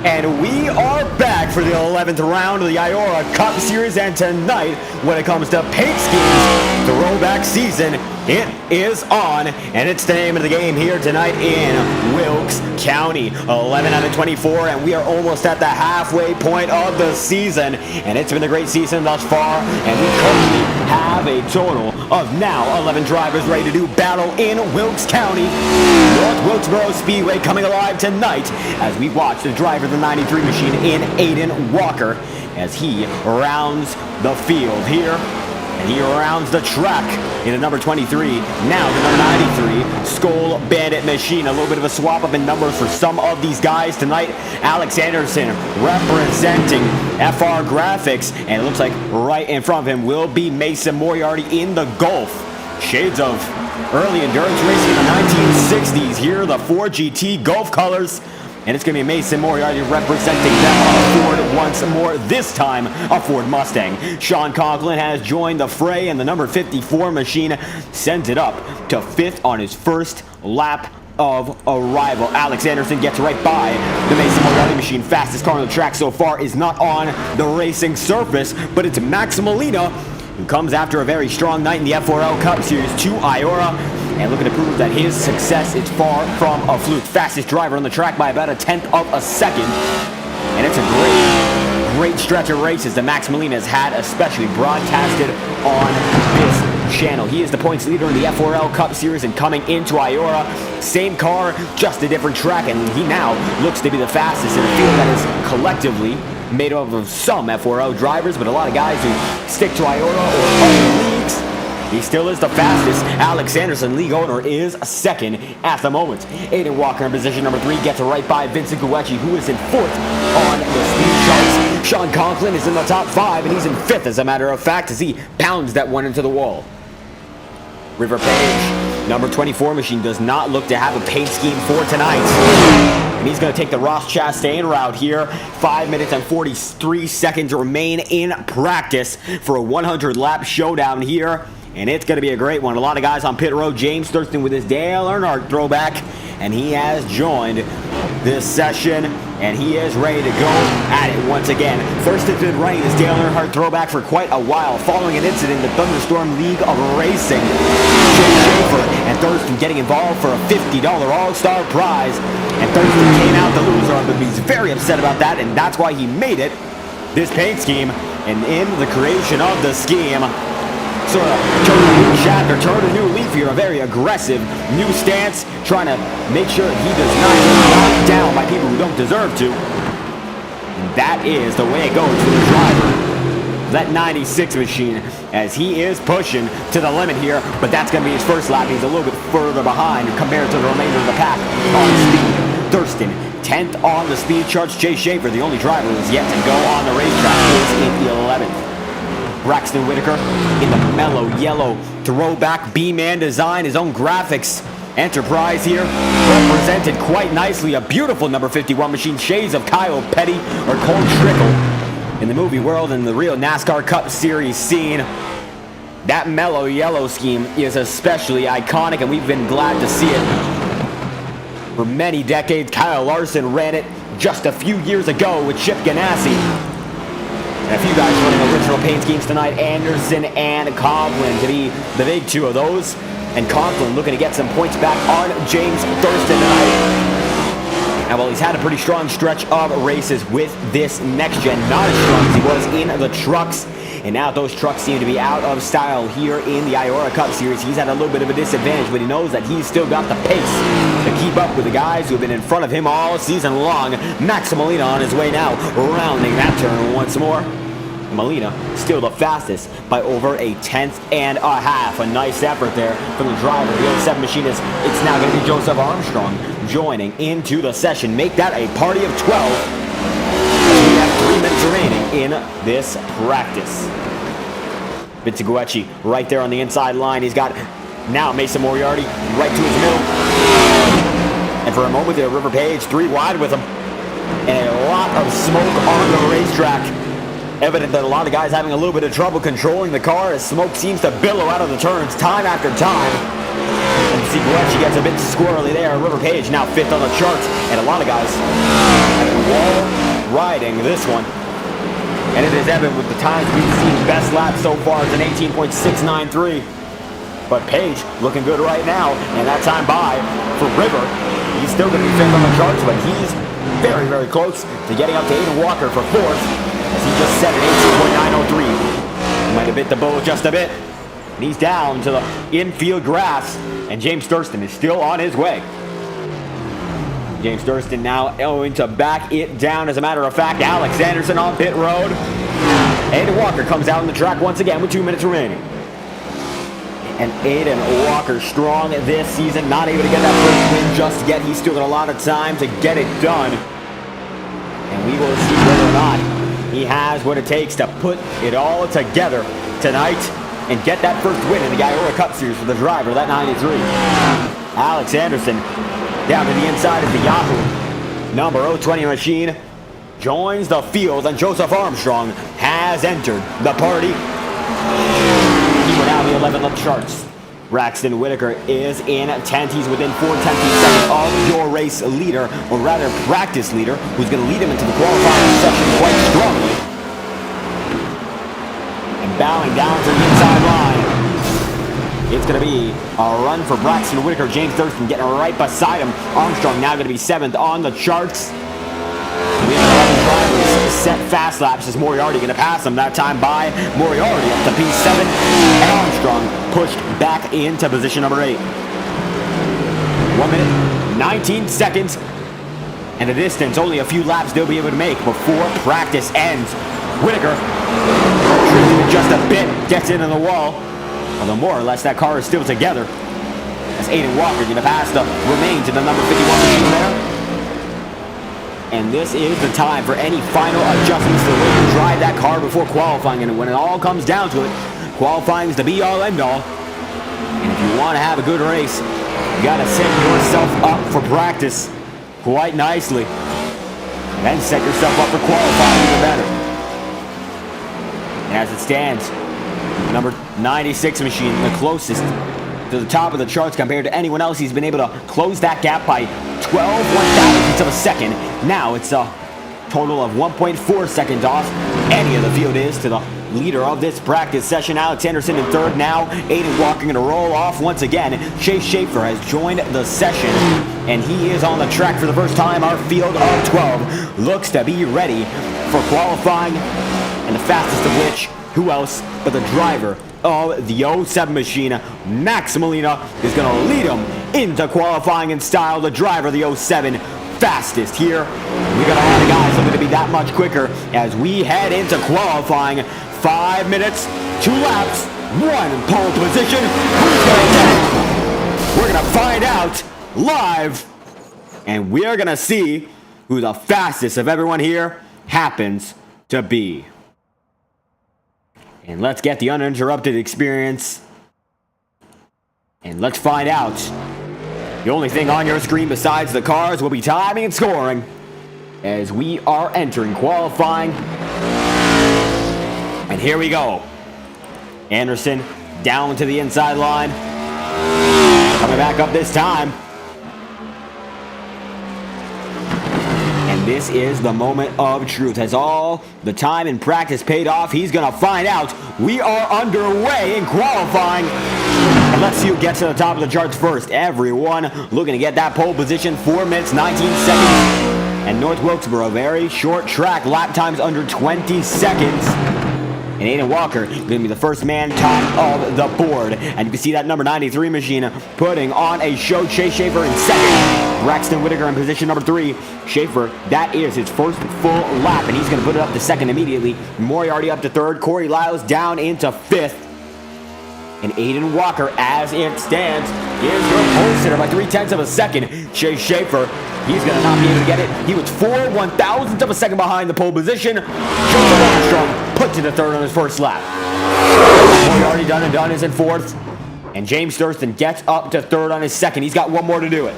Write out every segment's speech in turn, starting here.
And we are back for the 11th round of the IORA Cup Series, and tonight, when it comes to paint schemes, throwback season, it is on, and it's the name of the game here tonight in Wilkes County. 11 out of 24, and we are almost at the halfway point of the season, and it's been a great season thus far, and we currently have a total of now 11 drivers ready to do battle in Wilkes County. North Wilkesboro Speedway coming alive tonight as we watch the driver of the 93 machine in Aiden Walker as he rounds the field here. And he rounds the track in the number 23, now the number 93, Skull Bandit machine. A little bit of a swap up in numbers for some of these guys tonight. Alex Anderson representing FR Graphics, and it looks like right in front of him will be Mason Moriarty in the Golf. Shades of early endurance racing in the 1960s. Here are the 4GT Golf colors. And it's going to be Mason Moriarty representing them on a Ford once more, this time a Ford Mustang. Sean Conklin has joined the fray, and the number 54 machine sends it up to 5th on his first lap of arrival. Alex Anderson gets right by the Mason Moriarty machine. Fastest car on the track so far is not on the racing surface, but it's Max Molina, who comes after a very strong night in the FORL Cup Series to IORA, and looking to prove that his success is far from a fluke. Fastest driver on the track by about a 1/10 of a second, and it's a great stretch of races that Max Molina has had, especially broadcasted on this channel. He is the points leader in the FORL Cup Series, and coming into IORA, same car, just a different track, and he now looks to be the fastest in a field that is collectively made up of some FORL drivers, but a lot of guys who stick to IORA or other leagues. He still is the fastest. Alex Anderson, league owner, is second at the moment. Aiden Walker in position number 3 gets right by Vincent Guecci, who is in 4th on the speed charts. Sean Conklin is in the top 5, and he's in 5th, as a matter of fact, as he pounds that one into the wall. River Page, number 24 machine, does not look to have a paint scheme for tonight. And he's going to take the Ross Chastain route here. 5 minutes and 43 seconds remain in practice for a 100-lap showdown here. And it's going to be a great one. A lot of guys on pit road. James Thurston with his Dale Earnhardt throwback. And he has joined this session. And he is ready to go at it once again. Thurston's been running his Dale Earnhardt throwback for quite a while, following an incident in the Thunderstorm League of Racing. Jay Schaefer and Thurston getting involved for a $50 All-Star prize. And Thurston came out the loser, but he's very upset about that, and that's why he made it this paint scheme. And in the creation of the scheme, sort of turn a new chapter, turn a new leaf here, a very aggressive new stance, trying to make sure he does not get knocked down by people who don't deserve to. And that is the way it goes for the driver. That 96 machine, as he is pushing to the limit here, but that's going to be his first lap. He's a little bit further behind compared to the remainder of the pack on speed. Thurston, 10th on the speed charts. Jay Schaefer, the only driver who is yet to go on the racetrack, is in the 11th. Braxton Whitaker in the mellow yellow throwback B-Man design, his own graphics enterprise here, represented quite nicely. A beautiful number 51 machine, shades of Kyle Petty or Cole Trickle in the movie world and the real NASCAR Cup Series scene. That mellow yellow scheme is especially iconic, and we've been glad to see it for many decades. Kyle Larson ran it just a few years ago with Chip Ganassi. And a few guys running original paint schemes tonight, Anderson and Conklin to be the big two of those. And Conklin looking to get some points back on James Thurston tonight. And while he's had a pretty strong stretch of races with this next-gen, not as strong as he was in the trucks. And now those trucks seem to be out of style here in the IORA Cup Series. He's had a little bit of a disadvantage, but he knows that he's still got the pace to keep up with the guys who have been in front of him all season long. Max Molina on his way now, rounding that turn once more. Molina still the fastest by over a 1/10 and a half. A nice effort there from the driver. The 07 machinist, it's now going to be Joseph Armstrong joining into the session. Make that a party of 12. We have 3 minutes remaining in this practice. Vincent Guecci right there on the inside line. He's got now Mason Moriarty right to his middle. And for a moment there, River Page 3 wide with him. And a lot of smoke on the racetrack. Evident that a lot of guys having a little bit of trouble controlling the car as smoke seems to billow out of the turns time after time. And you see Guecci gets a bit squirrely there. River Page now 5th on the charts. And a lot of guys having wall this one. And it is evident with the times we've seen. Best lap so far is an 18.693. But Page looking good right now. And that time by for River. He's still going to be fifth on the charts, but he's very, very close to getting up to Aiden Walker for fourth. As he just set an 18.903. He might have bit the bullet just a bit. And he's down to the infield grass. And James Thurston is still on his way. James Thurston now going to back it down. As a matter of fact, Alex Anderson on pit road. Aiden Walker comes out on the track once again with 2 minutes remaining. And Aiden Walker strong this season. Not able to get that first win just yet. He's still got a lot of time to get it done. And we will see whether or not he has what it takes to put it all together tonight and get that first win in the IORA Cup Series for the driver, that 93. Alex Anderson down to the inside of the Yahoo number 020 machine joins the field, and Joseph Armstrong has entered the party. He will now be 11th on the charts. Braxton Whitaker is in 10th. He's within 4 tenths of a second of your race leader, or rather practice leader, who's going to lead him into the qualifying section quite strongly. And bowing down to the inside line, it's going to be a run for Braxton Whitaker. James Thurston getting right beside him. Armstrong now going to be 7th on the charts. We have 11 drivers set fast laps as Moriarty going to pass him. That time by Moriarty up to P7. And Armstrong pushed back into position number 8. 1 minute, 19 seconds. And a distance only a few laps they'll be able to make before practice ends. Whitaker, drifting it just a bit, gets into the wall. Although more or less that car is still together. As Aiden Walker going to pass the remains of the number 51 machine there. And this is the time for any final adjustments to the way you drive that car before qualifying. And when it all comes down to it, qualifying is the be-all, end-all. And if you want to have a good race, you got to set yourself up for practice quite nicely. And then set yourself up for qualifying even better. And as it stands, number 96 machine, the closest to the top of the charts compared to anyone else. He's been able to close that gap by 12 1,000ths of a second. Now it's a total of 1.4 seconds off any of the field is to the leader of this practice session. Alex Anderson in third now. Aiden Walker going to roll off once again. Chase Schaefer has joined the session, and he is on the track for the first time. Our field of 12 looks to be ready for qualifying, and the fastest of which, who else but the driver of the 07 machine, Max Molina, is going to lead him into qualifying in style. The driver of the 07 fastest here. We got a lot of guys looking to be that much quicker as we head into qualifying. 5 minutes, 2 laps, 1 pole position. Who's going to get it? We're going to find out live, and we're going to see who the fastest of everyone here happens to be. And let's get the uninterrupted experience. And let's find out. The only thing on your screen besides the cars will be timing and scoring as we are entering qualifying. And here we go. Anderson down to the inside line. Coming back up this time. And this is the moment of truth. Has all the time in practice paid off? He's going to find out. We are underway in qualifying. And let's see who gets to the top of the charts first. Everyone looking to get that pole position. 4 minutes, 19 seconds. And North Wilkesboro, very short track. Lap times under 20 seconds. And Aiden Walker going to be the first man top of the board. And you can see that number 93 machine putting on a show. Chase Schaefer in second. Braxton Whitaker in position number 3. Schaefer, that is his first full lap, and he's going to put it up to second immediately. Moriarty up to third. Corey Lyles down into 5th. And Aiden Walker, as it stands, is your pole sitter by 3/10 of a second. Chase Schaefer, he's going to not be able to get it. He was 4 1,000ths of a second behind the pole position. Joseph Armstrong puts it to third on his first lap. Moriarty done and done is in 4th. And James Thurston gets up to third on his second. He's got one more to do it.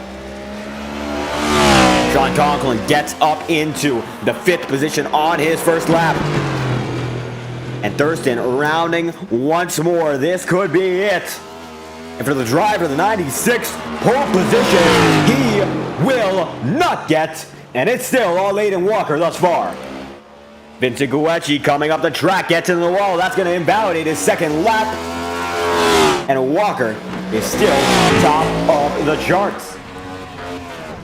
Sean Conklin gets up into the 5th position on his first lap. And Thurston rounding once more. This could be it. And for the driver of the 96th pole position, he will not get. And it's still all Aiden Walker thus far. Vincent Guecci coming up the track, gets into the wall. That's going to invalidate his second lap. And Walker is still top of the charts.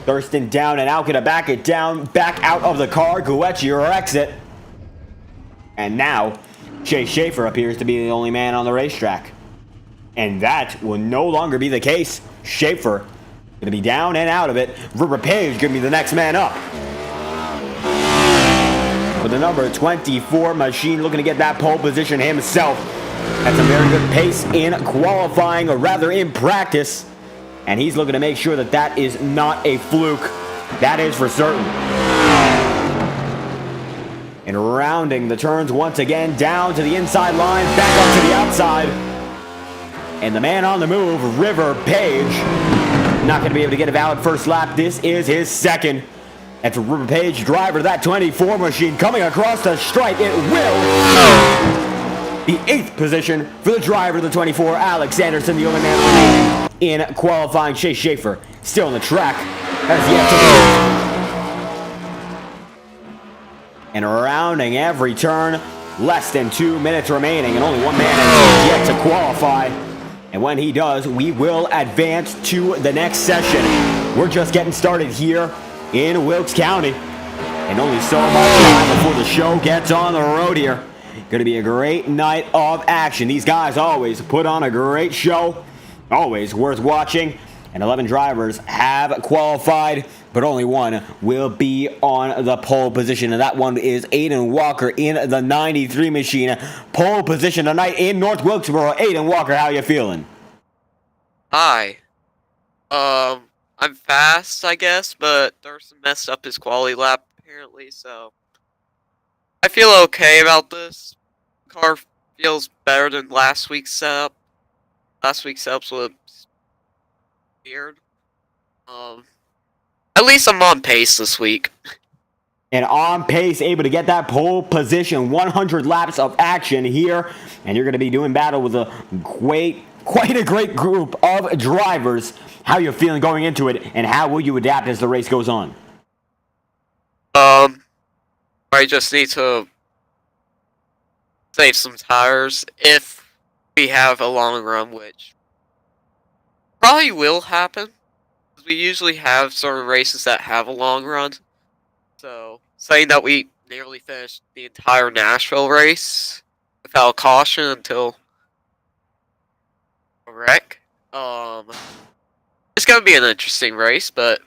Thurston down and out, gonna back it down, back out of the car. Guecci wrecks it. And now, Chase Schaefer appears to be the only man on the racetrack. And that will no longer be the case. Schaefer gonna be down and out of it. River Page gonna be the next man up. With the number 24 machine looking to get that pole position himself. That's a very good pace in qualifying, or rather in practice. And he's looking to make sure that that is not a fluke. That is for certain. And rounding the turns once again, down to the inside line, back up to the outside. And the man on the move, River Page, not going to be able to get a valid first lap. This is his second. That's a River Page driver, that 24 machine coming across the stripe. It will. The 8th position for the driver, the 24, Alex Anderson, the only man remaining in qualifying. Chase Schaefer still on the track. Has yet to and rounding every turn, less than 2 minutes remaining, and only one man has yet to qualify. And when he does, we will advance to the next session. We're just getting started here in Wilkes County, and only so much time before the show gets on the road here. Going to be a great night of action. These guys always put on a great show, always worth watching. And 11 drivers have qualified, but only one will be on the pole position, and that one is Aiden Walker in the 93 machine. Pole position tonight in North Wilkesboro. Aiden Walker, how you feeling? Hi. I'm fast, I guess, but Thurston messed up his quality lap, apparently, so I feel okay about this. Car feels better than last week's setup. Last week's setup was weird. At least I'm on pace this week. And on pace, able to get that pole position, 100 laps of action here. And you're going to be doing battle with quite a great group of drivers. How you feeling going into it, and how will you adapt as the race goes on? I just need to save some tires if we have a long run, which probably will happen. We usually have certain races that have a long run. So, saying that we nearly finished the entire Nashville race without caution until a wreck. It's gonna be an interesting race, but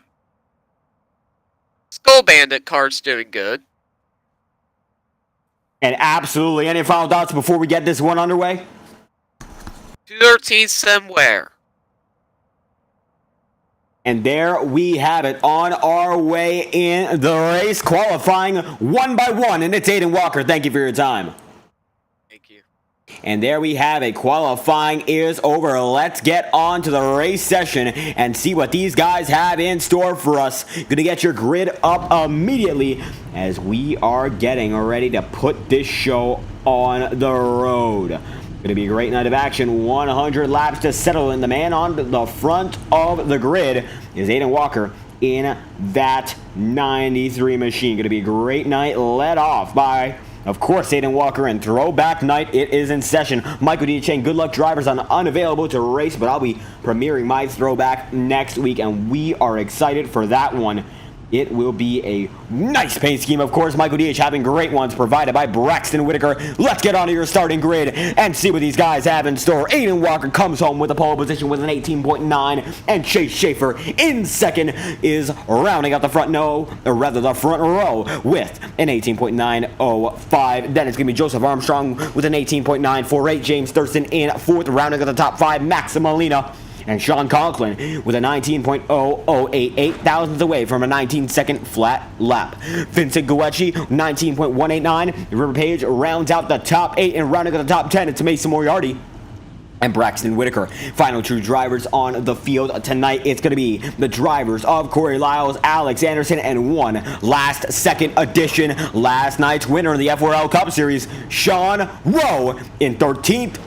Skull Bandit card's doing good. And absolutely, any final thoughts before we get this one underway? 213 somewhere. And there we have it, on our way in the race, qualifying one by one, and it's Aiden Walker. Thank you for your time. Thank you. And there we have it, qualifying is over. Let's get on to the race session and see what these guys have in store for us. Gonna get your grid up immediately as we are getting ready to put this show on the road. Going to be a great night of action. 100 laps to settle in. The man on the front of the grid is Aiden Walker in that 93 machine. Going to be a great night, led off by, of course, Aiden Walker, and Throwback Night. It is in session. Michael D. Chain, good luck drivers, on unavailable to race, but I'll be premiering my throwback next week, and we are excited for that one. It will be a nice paint scheme, of course. Michael D.H. having great ones provided by Braxton Whitaker. Let's get onto your starting grid and see what these guys have in store. Aiden Walker comes home with a pole position with an 18.9, and Chase Schaefer in second is rounding out the front the front row with an 18.905. Then it's going to be Joseph Armstrong with an 18.948. James Thurston in fourth, rounding out the top five. Max Molina and Sean Conklin with a 19.0088, thousandths away from a 19-second flat lap. Vincent Guecci, 19.189. River Page rounds out the top 8, and rounding out the top 10, it's Mason Moriarty and Braxton Whitaker. Final two drivers on the field tonight. It's going to be the drivers of Corey Lyles, Alex Anderson, and one last second edition, last night's winner of the FORL Cup Series, Sean Rowe in 13th.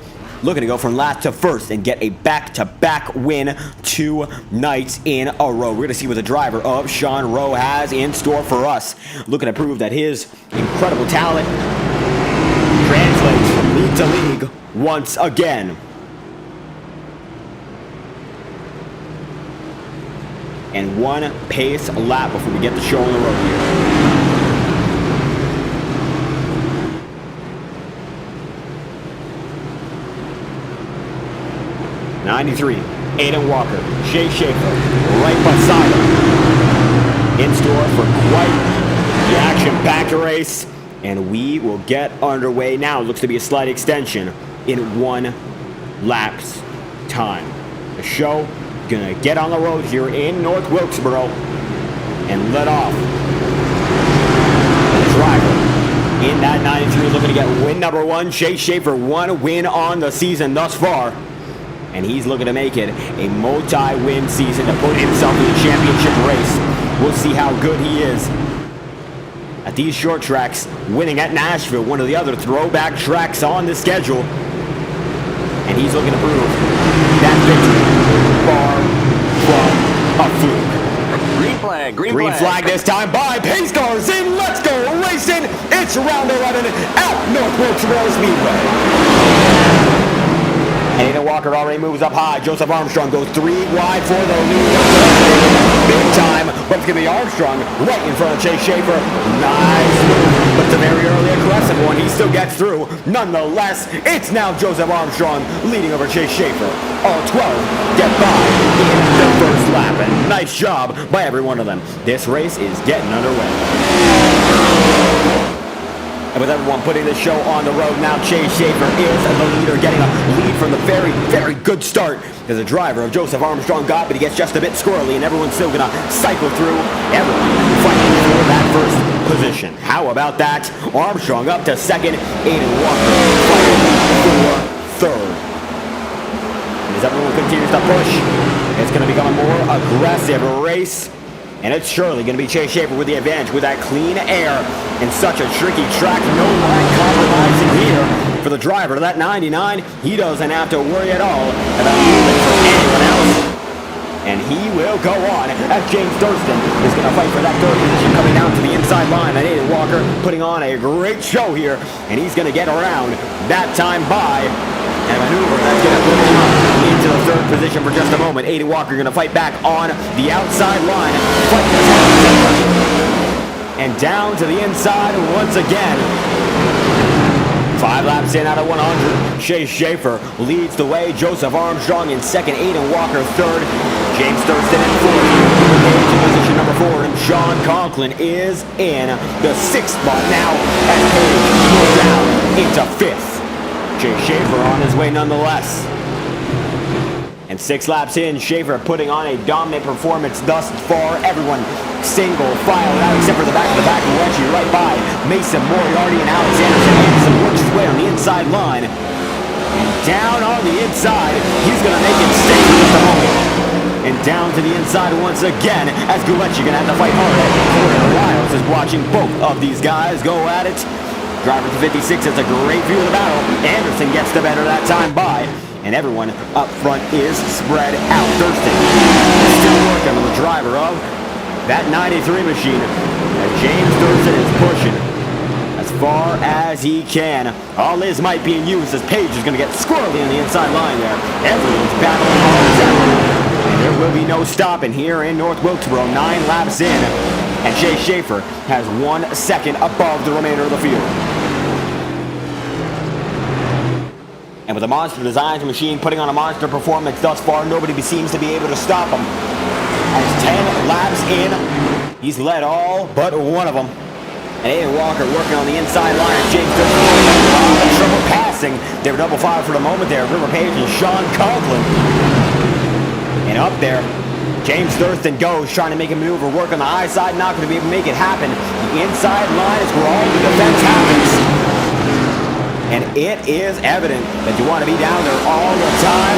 looking to go from last to first and get a back-to-back win 2 nights in a row. We're going to see what the driver of Sean Rowe has in store for us. Looking to prove that his incredible talent translates from league to league once again. And one pace lap before we get the show on the road here. 93, Aiden Walker, Jay Schaefer, right beside him. In store for quite the action-packed race. And we will get underway now. Looks to be a slight extension in 1 lap's time. The show gonna get on the road here in North Wilkesboro and let off the driver in that 93 looking to get win number 1. Jay Schaefer, 1 win on the season thus far. And he's looking to make it a multi-win season to put himself in the championship race. We'll see how good he is at these short tracks, winning at Nashville, one of the other throwback tracks on the schedule. And he's looking to prove that victory far from a fluke. Green flag this time by Pace Cars in Let's Go Racing. It's round 11 at North Wilkesboro Speedway. And Aiden Walker already moves up high. Joseph Armstrong goes 3 wide for the lead. Big time, but it's going to be Armstrong right in front of Chase Schaefer. Nice move, but it's a very early aggressive one. He still gets through. Nonetheless, it's now Joseph Armstrong leading over Chase Schaefer. All 12 get by in the first lap. And nice job by every one of them. This race is getting underway. And with everyone putting the show on the road now, Chase Schaefer is the leader, getting a lead from the very, very good start that the driver of Joseph Armstrong got, but he gets just a bit squirrely, and everyone's still going to cycle through. Everyone fighting for that first position. How about that? Armstrong up to second, Aiden Walker fighting for third. And as everyone continues to push, it's going to become a more aggressive race. And it's surely going to be Chase Schaefer with the advantage with that clean air in such a tricky track. No line compromising here for the driver of that 99. He doesn't have to worry at all about moving for anyone else. And he will go on as James Thurston is going to fight for that third position coming down to the inside line. And Aiden Walker putting on a great show here. And he's going to get around that time by and a maneuver that's going to put him up into the third position for just a moment. Aiden Walker going to fight back on the outside line. And down to the inside once again. 5 laps in out of 100. Chase Schaefer leads the way. Joseph Armstrong in second. Aiden Walker third. James Thurston in fourth. Page in position number 4. And Sean Conklin is in the 6th spot now as Page moves down into 5th. Chase Schaefer on his way nonetheless. And 6 laps in, Schaefer putting on a dominant performance thus far. Everyone single file out except for the back Reggie right by Mason Moriarty and Alex Anderson. Anderson works his way on the inside line. And down on the inside, he's going to make it stay with the moment. And down to the inside once again as Gulecci going to have to fight hard. Corey Lyles is watching both of these guys go at it. Driver to 56 has a great view of the battle. Anderson gets the better that time by. And everyone up front is spread out. Thurston still working on the driver of that 93 machine. As James Thurston is pushing as far as he can. All his might being used as Page is going to get squirrely on the inside line there. Everyone's battling hard as ever. And there will be no stopping here in North Wilkesboro. 9 laps in. And Chase Schaefer has 1 second above the remainder of the field. And with the Monster Designs machine putting on a monster performance thus far, nobody seems to be able to stop him. As 10 laps in, he's led all but one of them. And Aiden Walker working on the inside line. James Thurston trouble passing. They were double fire for the moment there. River Page and Sean Conklin. And up there, James Thurston goes, trying to make a maneuver, work on the high side, not going to be able to make it happen. The inside line is where all the defense happens. And it is evident that you want to be down there all the time.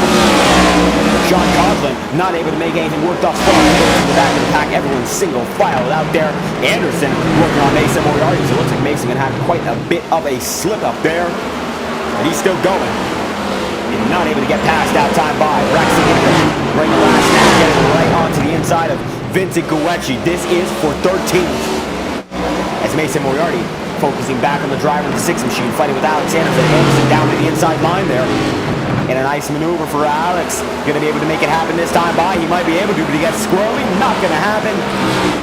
Sean Conklin not able to make anything work thus far. In the back of the pack, everyone's single file out there. Anderson working on Mason Moriarty. So it looks like Mason going to have quite a bit of a slip up there. But he's still going. and not able to get past that time by Braxton Whitaker. Right the last snap, getting right onto the inside of Vincent Guecci. This is for 13th. As Mason Moriarty focusing back on the driver of the 6 machine, fighting with Alex Anderson down to the inside line there. And a nice maneuver for Alex. Going to be able to make it happen this time by. He might be able to, but he gets squirrely. Not going to happen.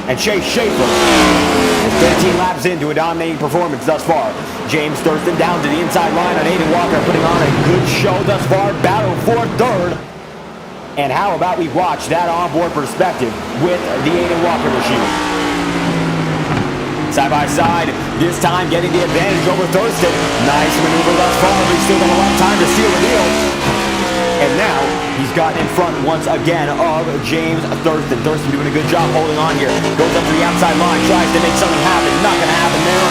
And Chase Schaefer is 13 laps into a dominating performance thus far. James Thurston down to the inside line on Aiden Walker, putting on a good show thus far. Battle for 3rd. And how about we watch that onboard perspective with the Aiden Walker machine. Side by side, this time getting the advantage over Thurston. Nice maneuver thus far, but he's still got a lot of time to seal the deal. And now, he's gotten in front once again of James Thurston. Thurston doing a good job holding on here. Goes up to the outside line, tries to make something happen. Not going to happen there.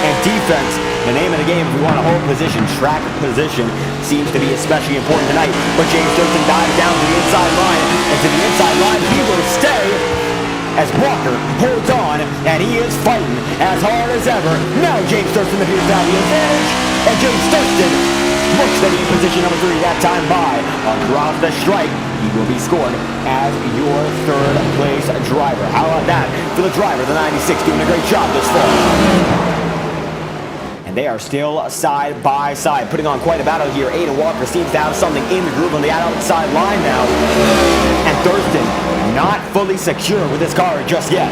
And defense, the name of the game if we want to hold position. Track position seems to be especially important tonight. But James Thurston dives down to the inside line. And to the inside line, he will stay. As Walker holds on, and he is fighting as hard as ever. Now James Thurston appears to have the advantage, and James Thurston looks to be in position number 3 that time by. Across the stripe, he will be scored as your 3rd place driver. How about that for the driver, the 96, doing a great job this far. And they are still side by side, putting on quite a battle here. Aiden Walker seems to have something in the groove on the outside line now. And Thurston not fully secure with his car just yet.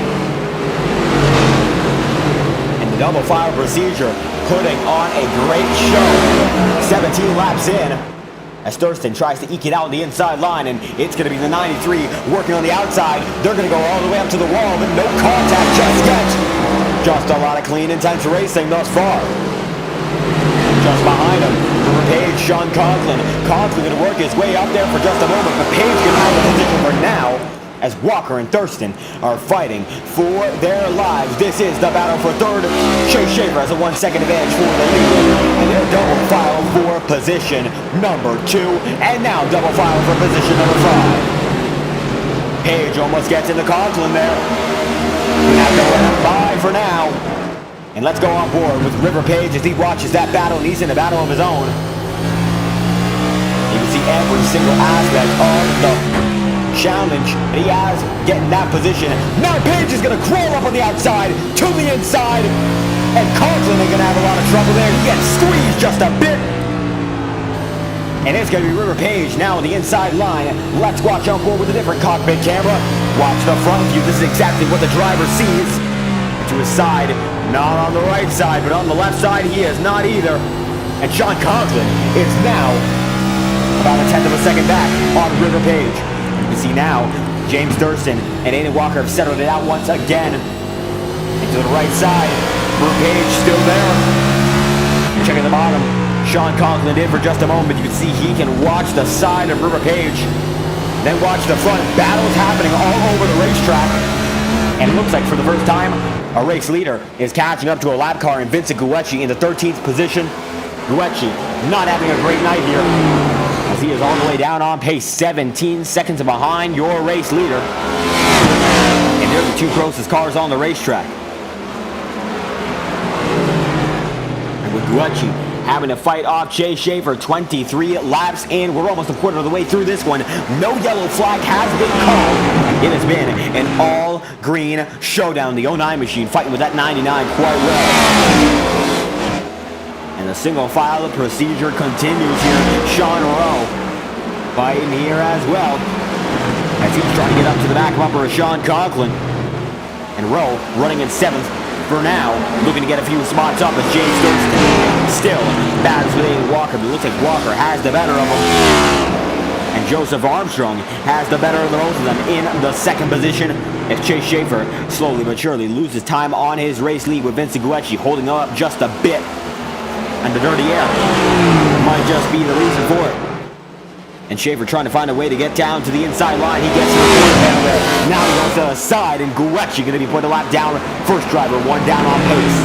And the double file procedure putting on a great show. 17 laps in as Thurston tries to eke it out on the inside line, and it's going to be the 93 working on the outside. They're going to go all the way up to the wall, but no contact just yet. Just a lot of clean, intense racing thus far. Just behind him, River Page, Sean Conklin. Conklin going to work his way up there for just a moment, but Page going to have the position for now as Walker and Thurston are fighting for their lives. This is the battle for 3rd. Chase Schaefer has a 1 second advantage for the lead. And they're double file for position number 2. And now double file for position number 5. Page almost gets into Conklin there. We have to let him by for now. And let's go on board with River Page as he watches that battle, and he's in a battle of his own. You can see every single aspect of the challenge he has getting that position. Now Page is going to crawl up on the outside to the inside, and Conklin is going to have a lot of trouble there. He gets squeezed just a bit, and it's going to be River Page now on the inside line. Let's watch on board with a different cockpit camera. Watch the front view. This is exactly what the driver sees. To his side, not on the right side, but on the left side he is not either. And Sean Conklin is now about a 1/10 of a second back on River Page. You see now, James Thurston and Aiden Walker have settled it out once again. And to the right side, River Page still there. Checking the bottom, Sean Conklin in for just a moment. You can see he can watch the side of River Page, then watch the front. Battles happening all over the racetrack. And it looks like for the first time, a race leader is catching up to a lap car in Vincent Guecci in the 13th position. Guecci not having a great night here, as he is all the way down on pace, 17 seconds behind your race leader. And they're the 2 closest cars on the racetrack. And with Guecci having to fight off Chase Schaefer, 23 laps in. We're almost a quarter of the way through this one. No yellow flag has been called. It has been an all-green showdown. The 09 machine fighting with that 99 quite well. And the single file procedure continues here. Sean Rowe fighting here as well, as he's trying to get up to the back bumper of Sean Conklin. And Rowe running in 7th for now, looking to get a few spots up as James Thurston still battles with Aiden Walker, but it looks like Walker has the better of him. And Joseph Armstrong has the better of the both of them in the 2nd position, as Chase Schaefer slowly but surely loses time on his race lead, with Vincent Guecci holding up just a bit. And the dirty air might just be the reason for it. And Schaefer trying to find a way to get down to the inside line. He gets to the corner panel there. Now he goes to the side, and Guecci going to be put a lap down. First driver, 1 down on pace.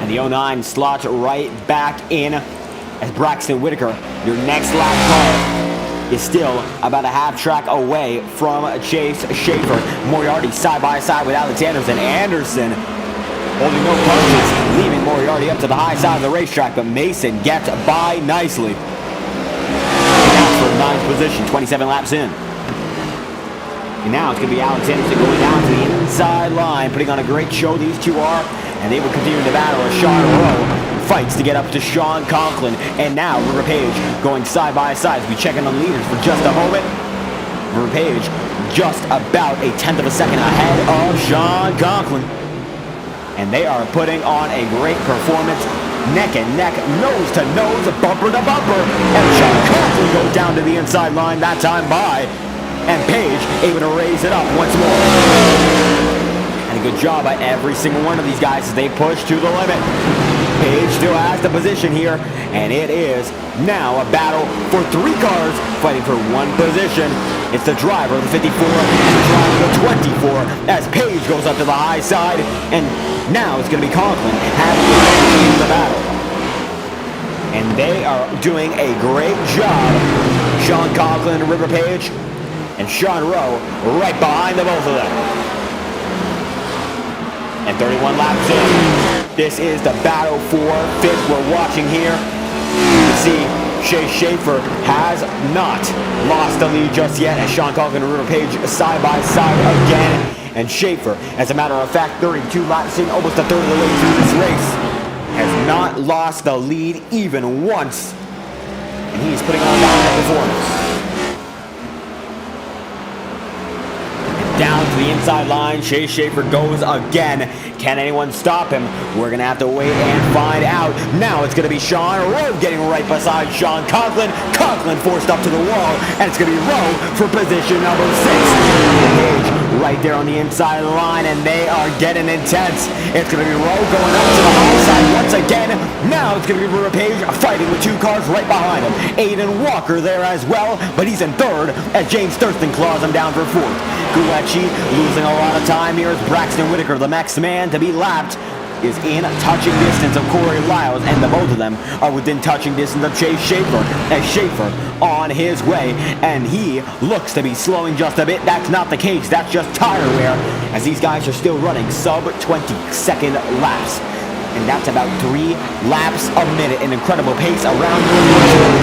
And the 09 slots right back in as Braxton Whitaker, your next lap car, is still about a half track away from Chase Schaefer. Moriarty side by side with Alex Anderson. Anderson holding no punches, leaving Moriarty up to the high side of the racetrack, but Mason gets by nicely. Now for 9th position, 27 laps in. And now it's going to be Alex Anderson going down to the inside line, putting on a great show, these two are, and they will continue to battle as Sean Rowe fights to get up to Sean Conklin. And now River Page going side by side as we check in on the leaders for just a moment. River Page just about a 1/10 of a second ahead of Sean Conklin. And they are putting on a great performance, neck and neck, nose to nose, bumper to bumper. And Sean Conklin goes down to the inside line that time by. And Page able to raise it up once more. And a good job by every single one of these guys as they push to the limit. Page still has the position here, and it is now a battle for 3 cars fighting for 1 position. It's the driver of the 54 and the driver of the 24 as Page goes up to the high side, and now it's going to be Conklin having the battle. And they are doing a great job. Sean Conklin and River Page, and Sean Rowe right behind the both of them. And 31 laps in. This is the battle for 5th we're watching here. You can see Chase Schaefer has not lost the lead just yet as Sean Conklin and River Page side by side again. And Schaefer, as a matter of fact, 32 laps in, almost a third of the way through this race, has not lost the lead even once. And he's putting on a dominant performance. Down to the inside line, Chase Schaefer goes again. Can anyone stop him? We're going to have to wait and find out. Now it's going to be Sean Rowe getting right beside Sean Conklin. Conklin forced up to the wall, and it's going to be Rowe for position number 6. Page right there on the inside line, and they are getting intense. It's going to be Rowe going up to the high side once again. Now it's going to be River Page fighting with 2 cars right behind him. Aiden Walker there as well, but he's in 3rd as James Thurston claws him down for 4th. Gulecci losing a lot of time here as Braxton Whitaker, the next man to be lapped, is in touching distance of Corey Lyles, and the both of them are within touching distance of Chase Schaefer, as Schaefer on his way, and he looks to be slowing just a bit. That's not the case, that's just tire wear, as these guys are still running sub 20-second laps. And that's about 3 laps a minute, an incredible pace around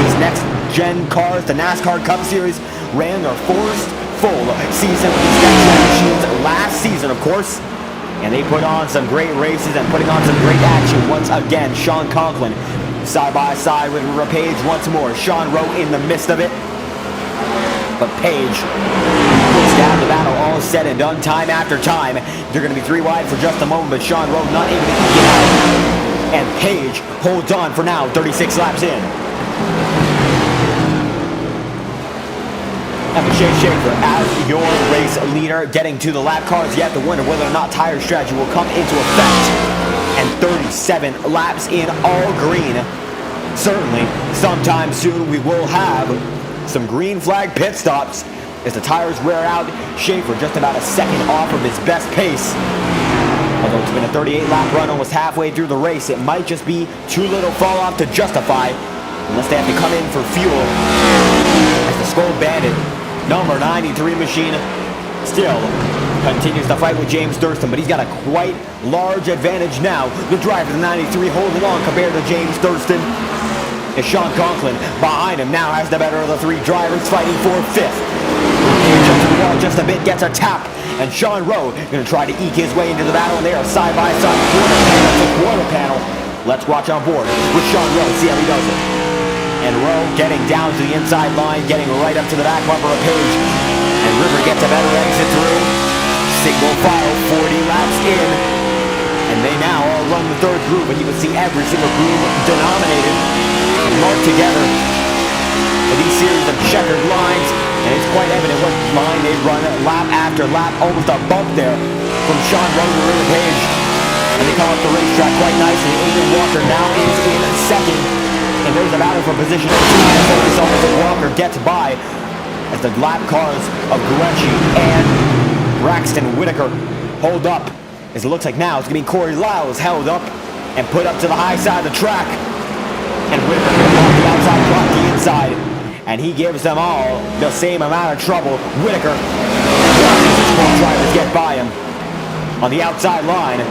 these next-gen cars. The NASCAR Cup Series ran their first full season with these next-gen machines last season, of course. And they put on some great races and putting on some great action once again. Sean Conklin side by side with River Page once more. Sean Rowe in the midst of it. But Page puts down the battle, all said and done, time after time. They're going to be 3 wide for just a moment, but Sean Rowe not able to get out. And Page holds on for now, 36 laps in. And Chase Schaefer, as your race leader, getting to the lap cars, you have to wonder whether or not tire strategy will come into effect. And 37 laps in all green. Certainly, sometime soon we will have some green flag pit stops as the tires wear out. Schaefer just about a second off of his best pace. Although it's been a 38 lap run almost halfway through the race, it might just be too little fall off to justify, unless they have to come in for fuel. As the Skull Bandit number 93 machine still continues to fight with James Thurston, but he's got a quite large advantage now. The driver of the 93 holding on compared to James Thurston. As Sean Conklin behind him now has the better of the 3 drivers fighting for 5th. Jumps to the wall just a bit, gets a tap, and Sean Rowe going to try to eke his way into the battle, and they are side by side, quarter panel to quarter panel. Let's watch on board with Sean Rowe, see how he does it. And Rowe getting down to the inside line, getting right up to the back bumper of Page. And River gets a better exit through. Single file, 40 laps in. And they now all run the 3rd groove, and you can see every single groove denominated and marked together with these series of checkered lines. And it's quite evident what line they run lap after lap. Almost a bump there from Sean Rowe to River Page. And they come up the racetrack quite nicely. Aiden Walker now is in 2nd. And there's a battle for position 2. And Walker gets by as the lap cars of Gulecci and Braxton Whitaker hold up. As it looks like now it's going to be Corey Lyles held up and put up to the high side of the track. And Whitaker block the outside, block the inside. And he gives them all the same amount of trouble. Whitaker watches his 4 drivers get by him on the outside line.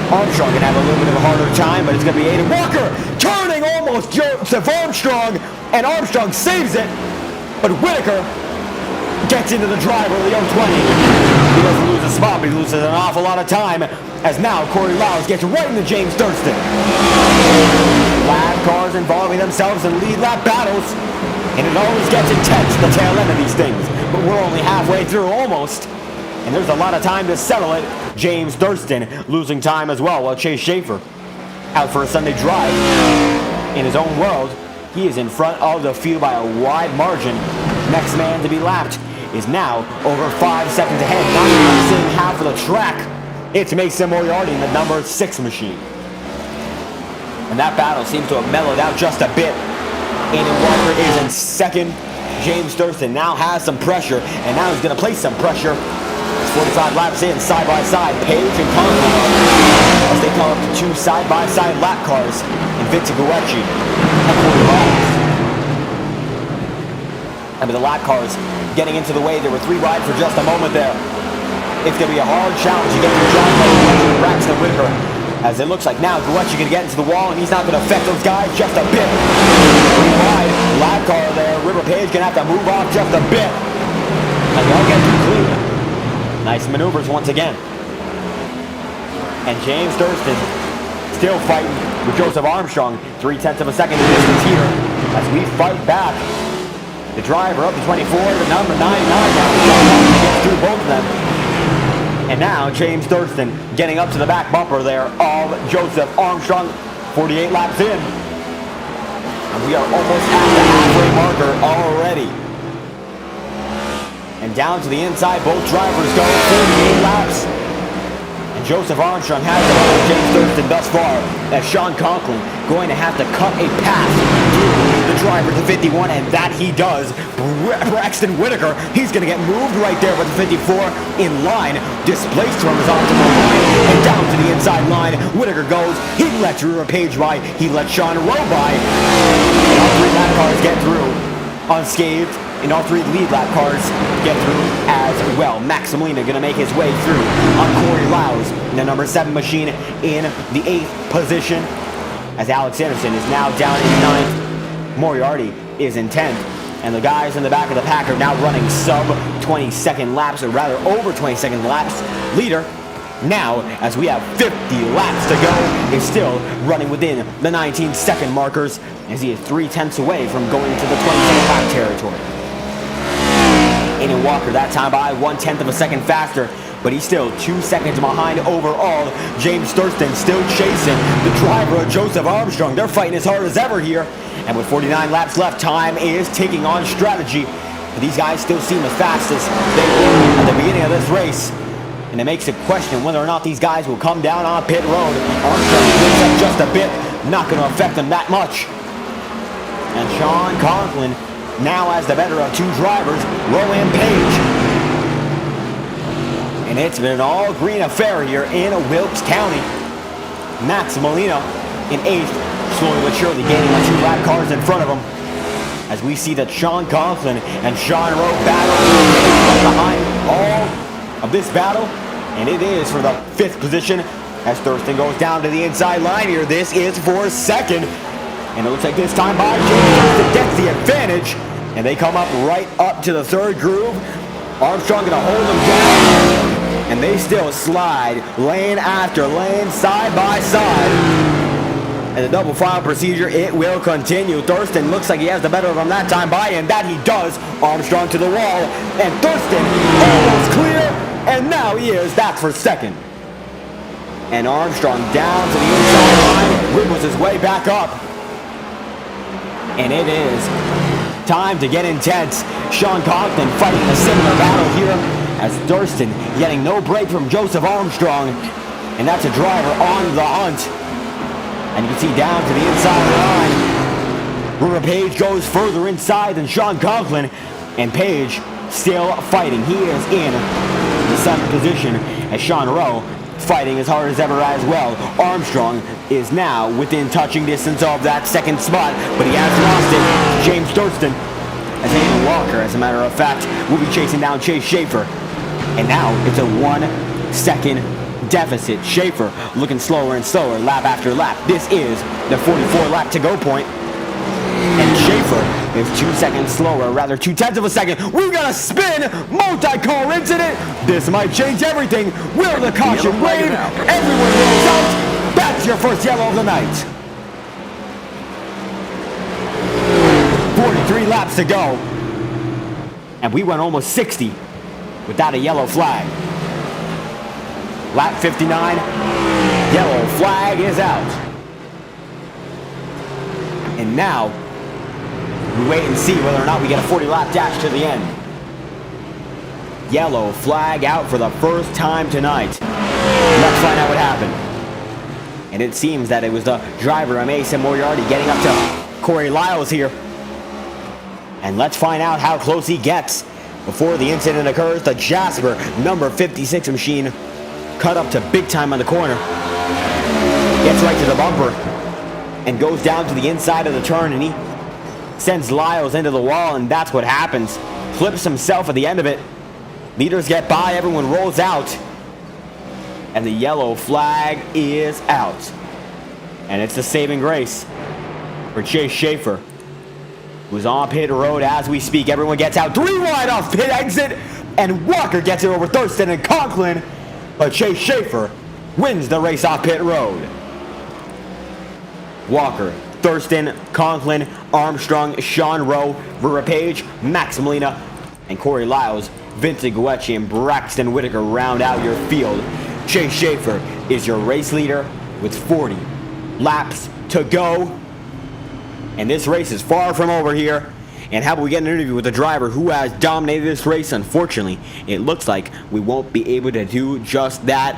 Armstrong gonna have a little bit of a harder time, but it's gonna be Aiden Walker turning almost Joseph Armstrong, and Armstrong saves it, but Whitaker gets into the driver of the 020. He doesn't lose a spot, but he loses an awful lot of time, as now Corey Lowes gets right into James Thurston. Lap cars involving themselves in lead lap battles, and it always gets intense at the tail end of these things, but we're only halfway through almost. And there's a lot of time to settle it. James Thurston losing time as well, while Chase Schaefer out for a Sunday drive. In his own world, he is in front of the field by a wide margin. Next man to be lapped is now over 5 seconds ahead, not even seeing half of the track. It's Mason Moriarty in the number 6 machine. And that battle seems to have mellowed out just a bit. Aiden Walker is in second. James Thurston now has some pressure, and now he's going to place some pressure. 45 laps in, side by side, Page and Conklin, as they come up to 2 side-by-side lap cars, and Vince Guecci and Corey Lowes. And with the lap cars getting into the way, there were 3 wide for just a moment there. It's going to be a hard challenge to get to John Guecci and Braxton Whitaker, as it looks like now Guecci going to get into the wall, and he's not going to affect those guys just a bit. 3 wide, lap car there, River Page going to have to move off just a bit, and they'll get through clean. Nice maneuvers once again. And James Thurston still fighting with Joseph Armstrong. 0.3 of a second distance here as we fight back. The driver up to 24, the number 99 now. Gets through both of them. And now James Thurston getting up to the back bumper there of Joseph Armstrong. 48 laps in. And we are almost at the halfway marker already. And down to the inside, both drivers go 48 laps. And Joseph Armstrong has it over James Thurston thus far, as Sean Conklin going to have to cut a path through the driver to 51, and that he does. Braxton Whitaker, he's going to get moved right there with the 54 in line, displaced from his optimal line, and down to the inside line. Whitaker goes, he lets River Page by, he lets Sean Rowe by, and all 3 lap cars get through unscathed. And all 3 lead lap cars get through as well. Max Molina going to make his way through on Corey Lowes in the number 7 machine in the 8th position, as Alex Anderson is now down in 9th. Moriarty is in 10th. And the guys in the back of the pack are now running sub 20-second laps, or rather over 20-second laps. Leader, now, as we have 50 laps to go, is still running within the 19-second markers, as he is 0.3 away from going to the 20-second lap territory. Aiden Walker that time by 1/10 of a second faster, but he's still 2 seconds behind overall. James Thurston still chasing the driver of Joseph Armstrong. They're fighting as hard as ever here, and with 49 laps left, time is taking on strategy. But these guys still seem as fast as they were at the beginning of this race, and it makes a question whether or not these guys will come down on pit road. Armstrong picks up just a bit, not going to affect them that much. And Sean Conklin now has the better of 2 drivers, Rowe and Page. And it's been an all-green affair here in Wilkes County. Max Molina in 8th, slowly but surely gaining the 2 lap cars in front of him, as we see that Sean Conklin and Sean Rowe battle behind all of this battle, and it is for the 5th position as Thurston goes down to the inside line here. This is for second, and it looks like this time by James gets the advantage, and they come up right up to the 3rd groove. Armstrong gonna hold them down, and they still slide lane after lane, side by side. And the double file procedure, it will continue. Thurston looks like he has the better of him that time by, and that he does. Armstrong to the wall, and Thurston almost clear, and now he is back for second. And Armstrong down to the inside line, wriggles his way back up. And it is time to get intense. Sean Conklin fighting a similar battle here, as Thurston getting no break from Joseph Armstrong, and that's a driver on the hunt. And you can see down to the inside line, River Page goes further inside than Sean Conklin, and Page still fighting. He is in the 7th position, as Sean Rowe fighting as hard as ever as well. Armstrong is now within touching distance of that 2nd spot, but he has lost it. James Thurston, as Aiden Walker, as a matter of fact, will be chasing down Chase Schaefer. And now it's a 1-second deficit. Schaefer looking slower and slower lap after lap. This is the 44 lap to go point. And Schaefer is 2 seconds slower, rather 2/10 of a second. We've got a spin, multi-car incident. This might change everything. Will the caution wave? Everyone rolls out. That's your first yellow of the night. 43 laps to go. And we went almost 60 without a yellow flag. Lap 59, yellow flag is out. And now, we wait and see whether or not we get a 40-lap dash to the end. Yellow flag out for the first time tonight. Let's find out what happened. And it seems that it was the driver, Mason Moriarty, getting up to Corey Lyles here. And let's find out how close he gets. Before the incident occurs, the Jasper number 56 machine cut up to big time on the corner. Gets right to the bumper and goes down to the inside of the turn, and he sends Lyles into the wall, and that's what happens. Flips himself at the end of it. Leaders get by, everyone rolls out, and the yellow flag is out. And it's the saving grace for Chase Schaefer, who's on pit road as we speak. Everyone gets out, 3 wide off pit exit, and Walker gets it over Thurston and Conklin, but Chase Schaefer wins the race off pit road. Walker, Thurston, Conklin, Armstrong, Sean Rowe, Vera Page, Max Molina, and Corey Lyles, Vincent Guecci, and Braxton Whitaker round out your field. Chase Schaefer is your race leader with 40 laps to go. And this race is far from over here. And how about we get an interview with the driver who has dominated this race? Unfortunately, it looks like we won't be able to do just that.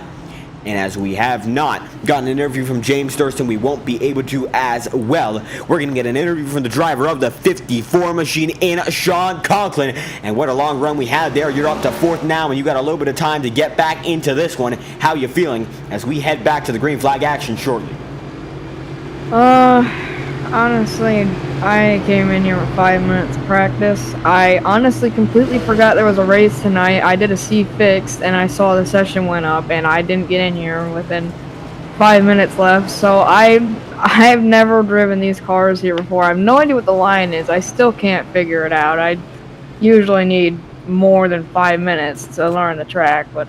And as we have not gotten an interview from James Thurston, we won't be able to as well. We're going to get an interview from the driver of the 54 machine in Sean Conklin. And what a long run we had there. You're up to 4th now, and you got a little bit of time to get back into this one. How you feeling as we head back to the green flag action shortly? Honestly, I came in here with 5 minutes of practice. I honestly completely forgot there was a race tonight. I did a C fixed and I saw the session went up, and I didn't get in here within 5 minutes left. So I've never driven these cars here before. I have no idea what the line is. I still can't figure it out. I usually need more than 5 minutes to learn the track, but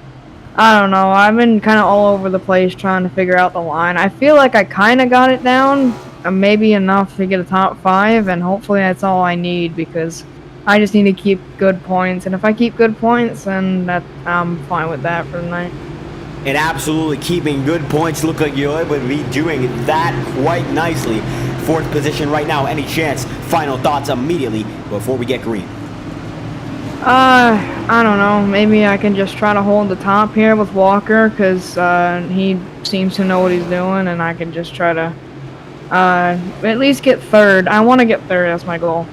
I don't know. I've been kind of all over the place trying to figure out the line. I feel like I kind of got it down. Maybe enough to get a top 5, and hopefully that's all I need, because I just need to keep good points, and if I keep good points, then I'm fine with that for the night. And absolutely keeping good points, look like you're able to be doing that quite nicely. 4th position right now. Any chance? Final thoughts immediately before we get green. I don't know. Maybe I can just try to hold the top here with Walker, because he seems to know what he's doing, and I can just try to at least get 3rd. I want to get 3rd. That's my goal.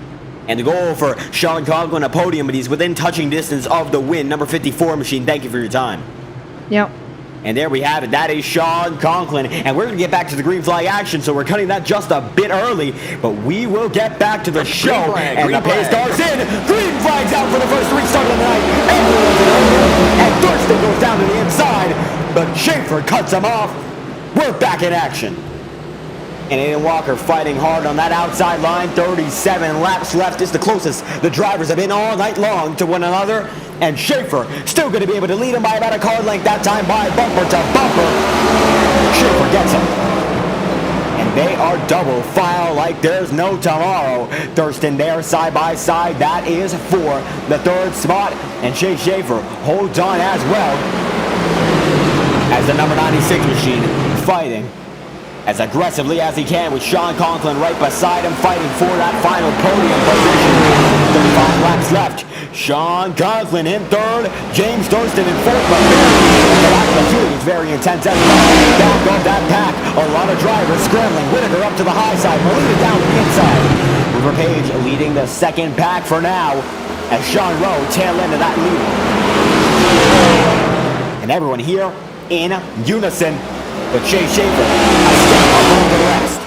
And the goal for Sean Conklin, a podium, but he's within touching distance of the win. Number 54 machine, thank you for your time. Yep. And there we have it. That is Sean Conklin. And we're going to get back to the green flag action, so we're cutting that just a bit early. But we will get back to the show. And the pace starts in. Green flag's out for the first restart of the night. And Thurston goes down to the inside. But Schaefer cuts him off. We're back in action. And Aiden Walker fighting hard on that outside line. 37 laps left is the closest the drivers have been all night long to one another. And Schaefer still going to be able to lead him by about a car length, that time by bumper to bumper. Schaefer gets him. And they are double file like there's no tomorrow. Thurston there side by side. That is for the 3rd spot. And Chase Schaefer holds on as well as the number 96 machine fighting as aggressively as he can, with Sean Conklin right beside him, fighting for that final podium position. 35 laps left. Sean Conklin in 3rd, James Thurston in 4th, but the lap of the is very intense as well. Back of that pack, a lot of drivers scrambling. Whitaker up to the high side, Molina down to the inside. River Page leading the 2nd pack for now, as Sean Rowe tail end of that lead. And everyone here in unison. But Chase Schaefer a step up over the rest.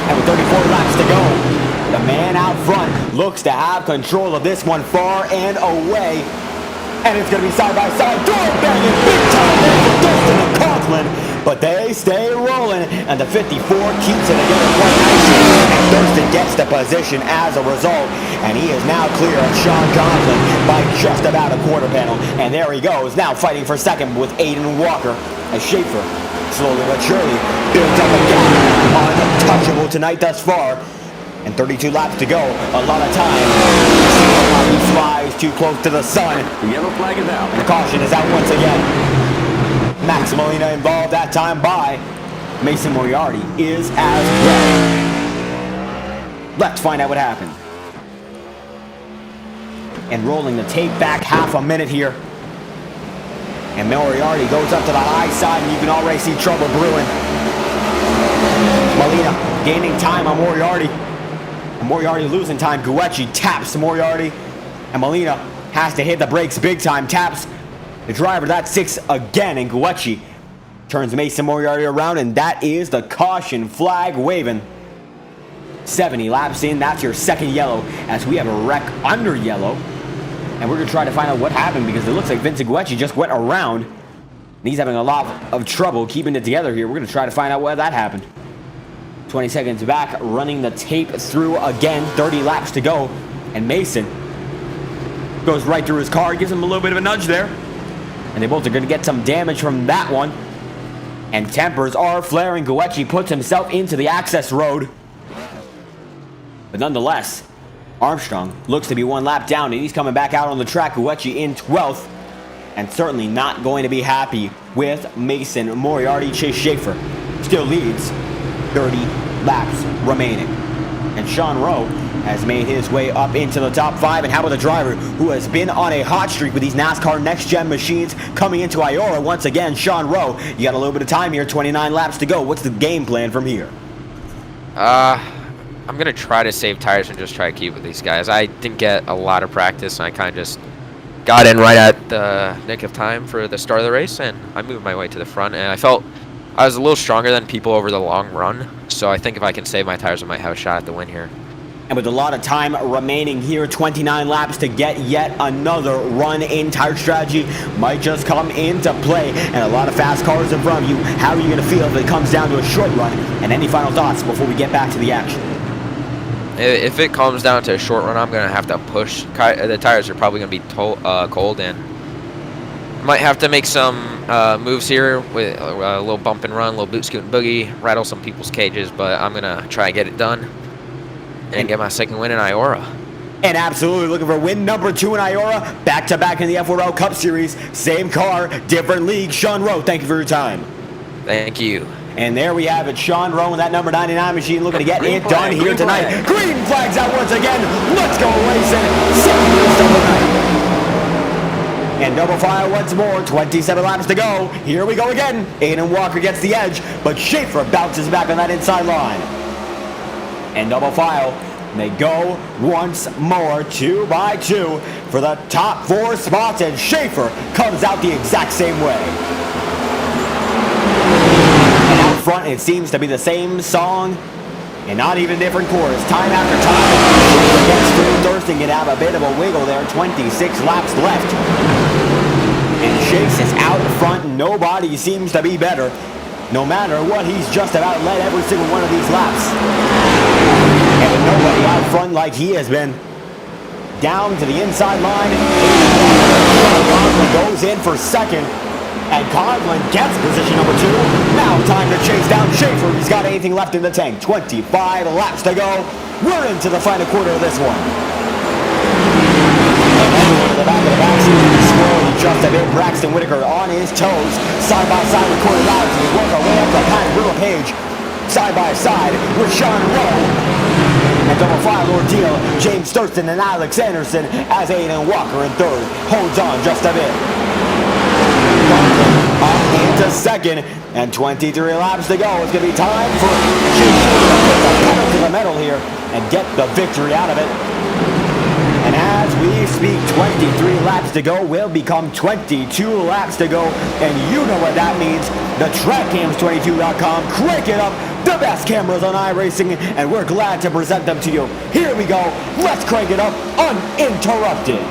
And with 34 laps to go, the man out front looks to have control of this one far and away. And it's going to be side by side, door banging big time there for Dustin and Conklin. But they stay rolling, and the 54 keeps it together quite nicely. And Thurston gets the position as a result, and he is now clear of Sean Conklin by just about a quarter panel. And there he goes, now fighting for second with Aiden Walker as Schaefer slowly but surely builds up a gap. Untouchable tonight thus far. And 32 laps to go, a lot of time. He flies too close to the sun. The yellow flag is out. And the caution is out once again. Max Molina involved that time by Mason Moriarty is as well. Let's find out what happened. And rolling the tape back half a minute here. And Moriarty goes up to the high side, and you can already see trouble brewing. Molina gaining time on Moriarty. And Moriarty losing time. Guecci taps Moriarty. And Molina has to hit the brakes big time. Taps the driver. That's 6 again. And Guecci turns Mason Moriarty around. And that is the caution flag waving. 70 laps in. That's your second yellow. As we have a wreck under yellow. And we're going to try to find out what happened. Because it looks like Vincent Guecci just went around. And he's having a lot of trouble keeping it together here. We're going to try to find out why that happened. 20 seconds back, running the tape through again, 30 laps to go, and Mason goes right through his car, gives him a little bit of a nudge there, and they both are going to get some damage from that one, and tempers are flaring. Guecci puts himself into the access road, but nonetheless, Armstrong looks to be one lap down, and he's coming back out on the track. Guecci in 12th, and certainly not going to be happy with Mason Moriarty. Chase Schaefer still leads. 30 laps remaining. And Sean Rowe has made his way up into the top 5. And how about the driver who has been on a hot streak with these NASCAR Next-Gen machines coming into IORA once again? Sean Rowe, you got a little bit of time here, 29 laps to go. What's the game plan from here? I'm going to try to save tires and just try to keep with these guys. I didn't get a lot of practice, and I kind of just got in right at the nick of time for the start of the race, and I moved my way to the front, and I felt I was a little stronger than people over the long run, so I think if I can save my tires, I might have a shot at the win here. And with a lot of time remaining here, 29 laps to get yet another run in tire strategy might just come into play, and a lot of fast cars in front of you. How are you going to feel if it comes down to a short run? And any final thoughts before we get back to the action? If it comes down to a short run, I'm going to have to push. The tires are probably going to be cold, and might have to make some moves here with a little bump and run, a little boot scoot and boogie, rattle some people's cages, but I'm going to try and get it done and get my second win in IORA. And absolutely looking for win number 2 in IORA, back-to-back in the FORL Cup Series, same car, different league. Sean Rowe, thank you for your time. Thank you. And there we have it, Sean Rowe in that number 99 machine looking to get it done here tonight. Green flags out once again. Let's go racing. Second race of the night. And double file once more, 27 laps to go. Here we go again. Aiden Walker gets the edge, but Schaefer bounces back on that inside line. And double file, they go once more, 2 by 2 for the top 4 spots, and Schaefer comes out the exact same way. And out front, it seems to be the same song, and not even different chorus. Time after time, Schaefer gets through. Thurston can have a bit of a wiggle there, 26 laps left. And Chase is out front. Nobody seems to be better. No matter what, he's just about led every single one of these laps. And with nobody out front like he has been. Down to the inside line. Conklin goes in for second. And Conklin gets position number 2. Now time to chase down Schaefer. He's got anything left in the tank. 25 laps to go. We're into the final quarter of this one. Everyone in the back of the backseat swirling just a bit. Braxton Whitaker on his toes. Side by side with Corey Lowry. We work our way up to Pat Riddle Page. Side by side with Sean Rowe. And double file ordeal. James Thurston and Alex Anderson as Aiden Walker in third. Holds on just a bit. Up into second. And 23 laps to go. It's going to be time for Chase to put the pedal to the metal here and get the victory out of it. And as we speak, 23 laps to go will become 22 laps to go. And you know what that means. The TrackCams22.com. Crank it up. The best cameras on iRacing. And we're glad to present them to you. Here we go. Let's crank it up uninterrupted.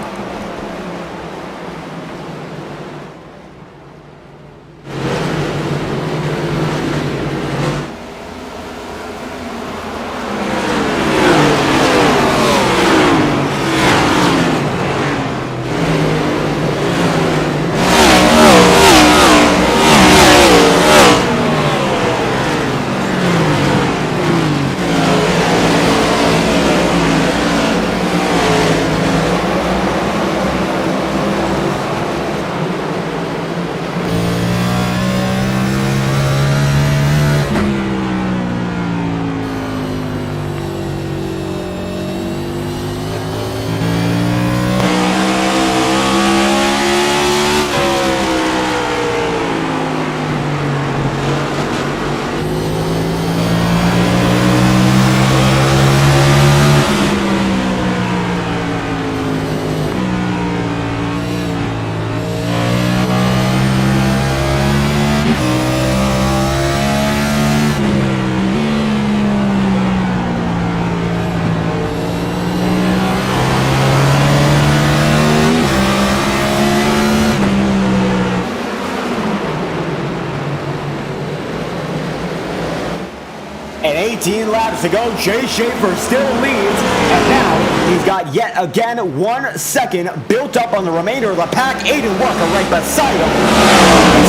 and 18 laps to go. Jay Schaefer still leads, and now he's got yet again 1 second built up on the remainder of the pack. Aiden Walker right beside him.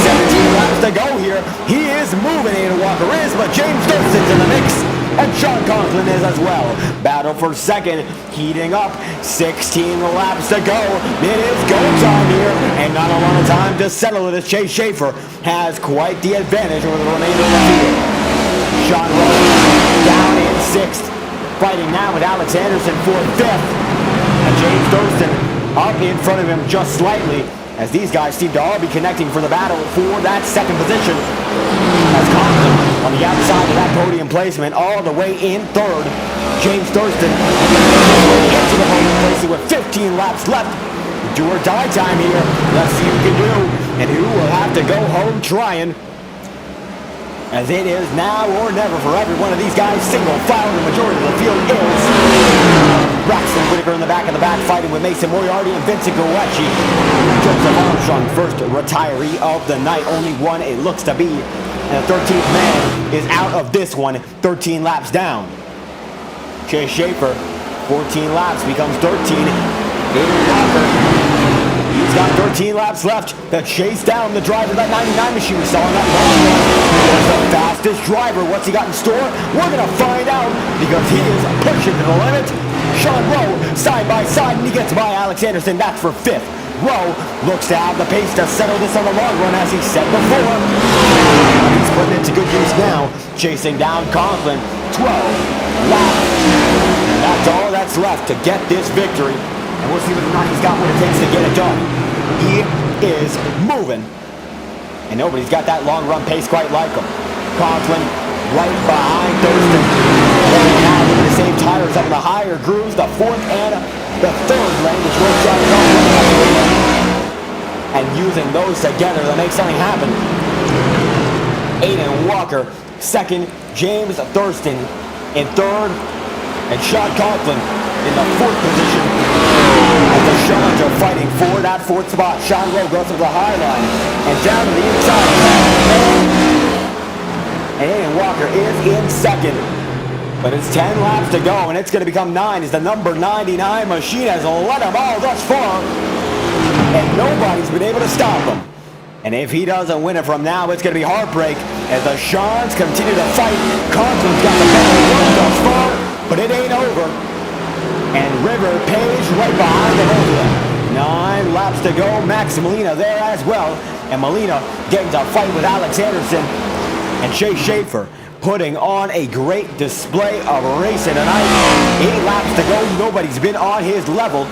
17 laps to go here. He is moving, Aiden Walker is, but James Thurston's in the mix, and Sean Conklin is as well. Battle for second, heating up. 16 laps to go. It is go time here, and not a lot of time to settle it as Chase Schaefer has quite the advantage over the remainder of the field. Sean Rose down in 6th, fighting now with Alex Anderson for 5th, and James Thurston up in front of him just slightly, as these guys seem to all be connecting for the battle for that second position. As Conklin on the outside of that podium placement, all the way in 3rd. James Thurston into the podium placement with 15 laps left. Do or die time here. Let's see who can do, and who will have to go home trying. As it is now or never for every one of these guys. Single file, the majority of the field is Braxton Whitaker in the back of the back, fighting with Mason Moriarty and Vincent Goechi. Joseph Armstrong, first retiree of the night, only one it looks to be. And the 13th man is out of this one, 13 laps down. Chase Schaefer, 14 laps, becomes 13. Aiden Walker, he's got 13 laps left to chase down the driver of that 99 machine we saw on that long run. He's the fastest driver. What's he got in store? We're going to find out, because he is pushing to the limit. Sean Rowe side by side, and he gets by Alex Anderson. That's for 5th. Rowe looks to have the pace to settle this on the long run, as he said before. He's putting it to good use now, chasing down Conklin. 12 laps. And that's all that's left to get this victory. And we'll see whether or not he's got what it takes to get it done. He is moving. And nobody's got that long run pace quite like him. Conklin right behind Thurston. Now with the same tires up in the higher grooves, the 4th and the 3rd lane, which works out and using those together to make something happen. Aiden Walker, 2nd. James Thurston in 3rd. And Sean Conklin in the 4th position. As the Seans are fighting for that 4th spot. Sean Rowe goes to the high line and down to the inside. And Aiden Walker is in 2nd. But it's 10 laps to go, and it's going to become 9 as the number 99 machine has let him all thus far. And nobody's been able to stop him. And if he doesn't win it from now, it's going to be heartbreak as the Seans continue to fight. Conklin's got the better run thus far, but it ain't over. And River Page right behind the both of them. 9 laps to go. Max Molina there as well. And Molina getting to fight with Alex Anderson. And Chase Schaefer putting on a great display of racing tonight. 8 laps to go. Nobody's been on his level.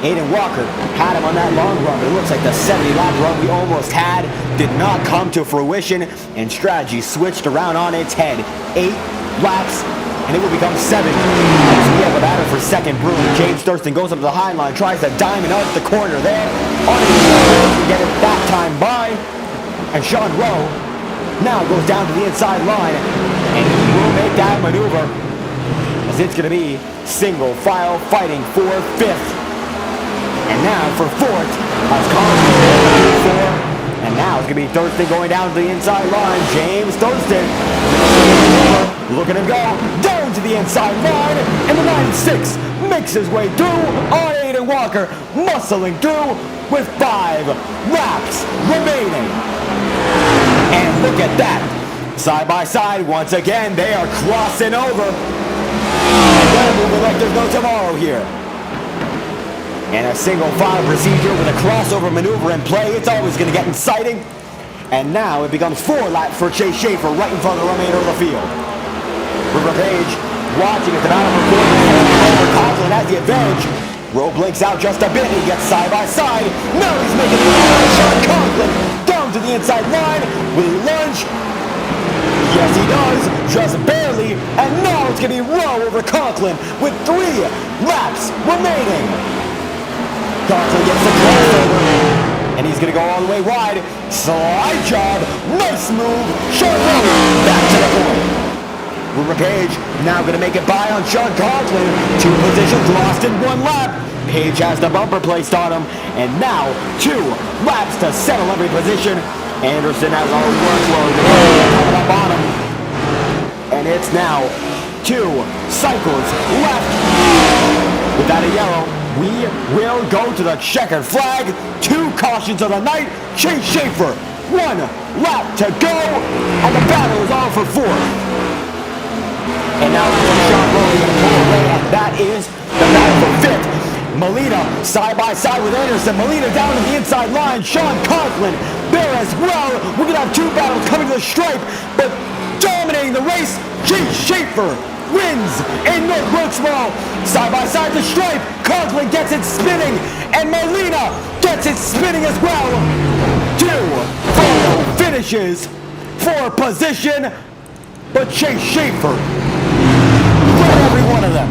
Aiden Walker had him on that long run, but it looks like the 70-lap run we almost had did not come to fruition, and strategy switched around on its head. 8 laps, and it will become 7. As we have a battle for second broom. James Thurston goes up to the high line, tries to diamond out the corner there. On his to get it that time by. And Sean Rowe now goes down to the inside line, and he will make that maneuver, as it's going to be single file fighting for 5th. And now for 4th, as Conklin 4. And now it's going to be Thurston going down to the inside line. James Thurston looking to go down to the inside line. And the 96 makes his way through on Aiden Walker, muscling through with 5 laps remaining. And look at that. Side by side, once again, they are crossing over. And they're moving like there's no tomorrow here. And a single file procedure with a crossover maneuver in play. It's always going to get exciting. And now it becomes 4 laps for Chase Schaefer right in front of the remainder of the field. River Page watching at the bottom of the field. Conklin has the advantage. Rowe blinks out just a bit. He gets side by side. Now he's making the shot. Conklin down to the inside line. Will he lunge? Yes, he does. Just barely. And now it's going to be Rowe over Conklin with 3 laps remaining. Conklin gets the crossover, and he's going to go all the way wide. Slide job, nice move. Sean Rowe back to the point. River Page now going to make it by on Sean Conklin. 2 positions lost in 1 lap. Page has the bumper placed on him, and now 2 laps to settle every position. Anderson has a workload coming up on him, and it's race now. 2 cycles left. Without a yellow, we will go to the checkered flag. 2 cautions of the night. Chase Schaefer, 1 lap to go, and the battle is on for 4th. And now Sean Rowley going to pull away, and that is the battle for 5th. Molina side by side with Anderson. Molina down to the inside line. Sean Conklin there as well. We're going to have 2 battles coming to the stripe, but dominating the race, Chase Schaefer wins in North Wilkesboro. Side by side the stripe. Conklin gets it spinning, and Molina gets it spinning as well. 2 final finishes for position, but Chase Schaefer led every one of them.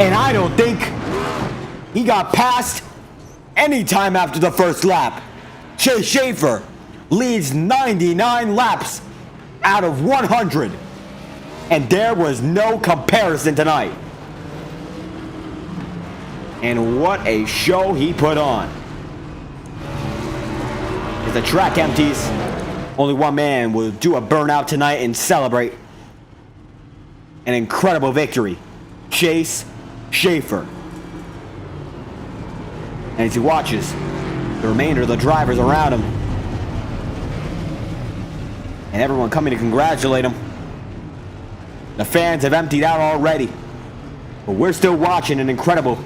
And I don't think he got past any time after the first lap. Chase Schaefer leads 99 laps out of 100. And there was no comparison tonight. And what a show he put on. As the track empties, only one man will do a burnout tonight and celebrate an incredible victory. Chase Schaefer. And as he watches the remainder of the drivers around him, and everyone coming to congratulate him, the fans have emptied out already. But we're still watching an incredible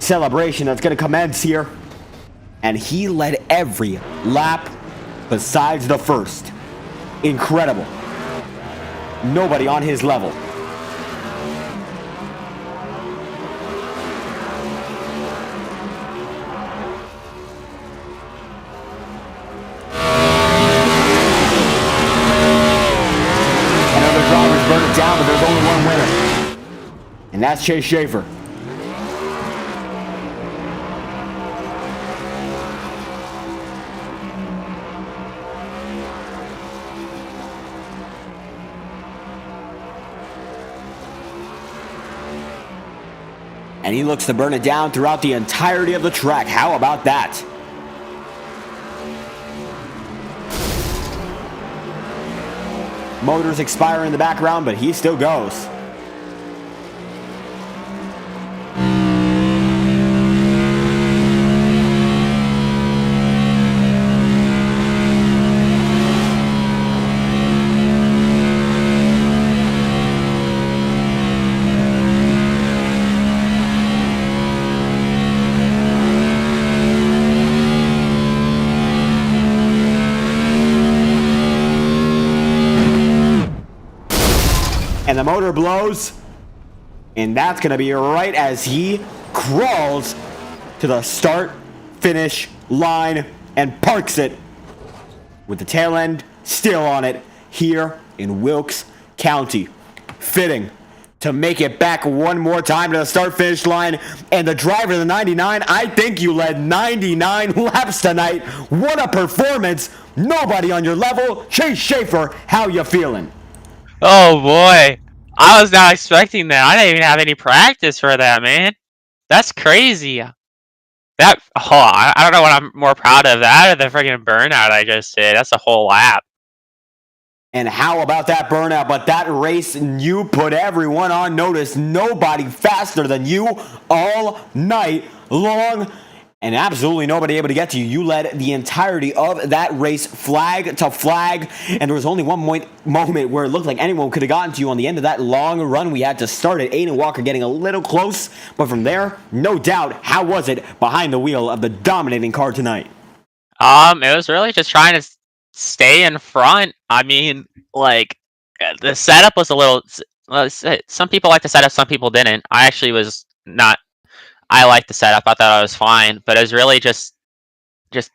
celebration that's going to commence here. And he led every lap besides the first. Incredible. Nobody on his level. Down, but there's only one winner, and that's Chase Schaefer. And he looks to burn it down throughout the entirety of the track. How about that? Motors expire in the background, but he still goes. And the motor blows, and that's going to be right as he crawls to the start-finish line and parks it with the tail end still on it here in Wilkes County. Fitting to make it back one more time to the start-finish line. And the driver of the 99, I think you led 99 laps tonight. What a performance. Nobody on your level. Chase Schaefer, how you feeling? Oh boy, I was not expecting that. I didn't even have any practice for that, man. That's crazy. I don't know what I'm more proud of, that or the freaking burnout I just did. That's a whole lap. And how about that burnout? But that race, you put everyone on notice. Nobody faster than you all night long. And absolutely nobody able to get to you. You led the entirety of that race, flag to flag. And there was only one moment where it looked like anyone could have gotten to you on the end of that long run. We had to start at Aiden Walker getting a little close. But from there, no doubt, how was it behind the wheel of the dominating car tonight? It was really just trying to stay in front. I mean, like, the setup was a little... Some people like the setup, some people didn't. I actually was not... I liked the setup. I thought I was fine, but it was really just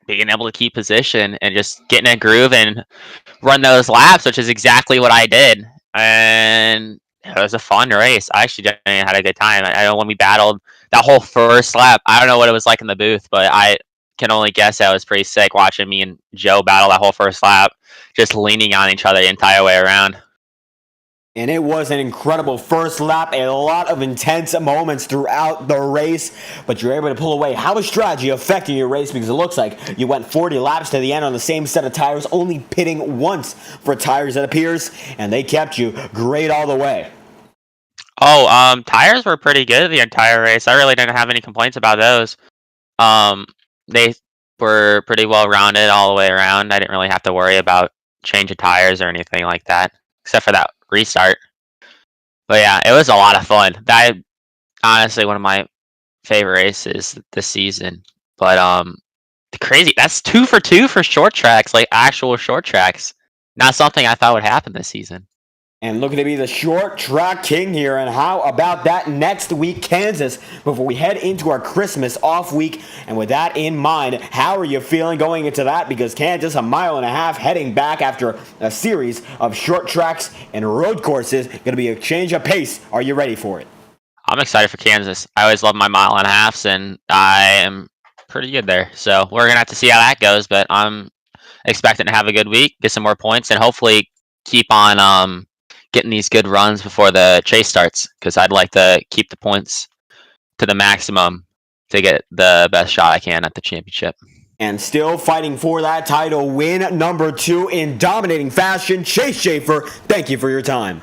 being able to keep position and just getting a groove and run those laps, which is exactly what I did. And it was a fun race. I actually genuinely had a good time. I know when we battled that whole first lap, I don't know what it was like in the booth, but I can only guess that it was pretty sick watching me and Joe battle that whole first lap, just leaning on each other the entire way around. And it was an incredible first lap, a lot of intense moments throughout the race, but you're able to pull away. How was strategy affecting your race? Because it looks like you went 40 laps to the end on the same set of tires, only pitting once for tires, it appears, and they kept you great all the way. Oh, tires were pretty good the entire race. I really didn't have any complaints about those. They were pretty well rounded all the way around. I didn't really have to worry about changing tires or anything like that, except for that restart. But yeah, it was a lot of fun. That honestly one of my favorite races this season. But crazy. That's 2 for 2 for short tracks, like actual short tracks. Not something I thought would happen this season. And looking to be the short track king here. And how about that next week, Kansas, before we head into our Christmas off week? And with that in mind, how are you feeling going into that? Because Kansas, 1.5 miles heading back after a series of short tracks and road courses. Going to be a change of pace. Are you ready for it? I'm excited for Kansas. I always love my 1.5 miles, and I am pretty good there. So we're going to have to see how that goes. But I'm expecting to have a good week, get some more points, and hopefully keep on getting these good runs before the chase starts, because I'd like to keep the points to the maximum to get the best shot I can at the championship. And still fighting for that title, win number 2 in dominating fashion, Chase Schaefer, thank you for your time.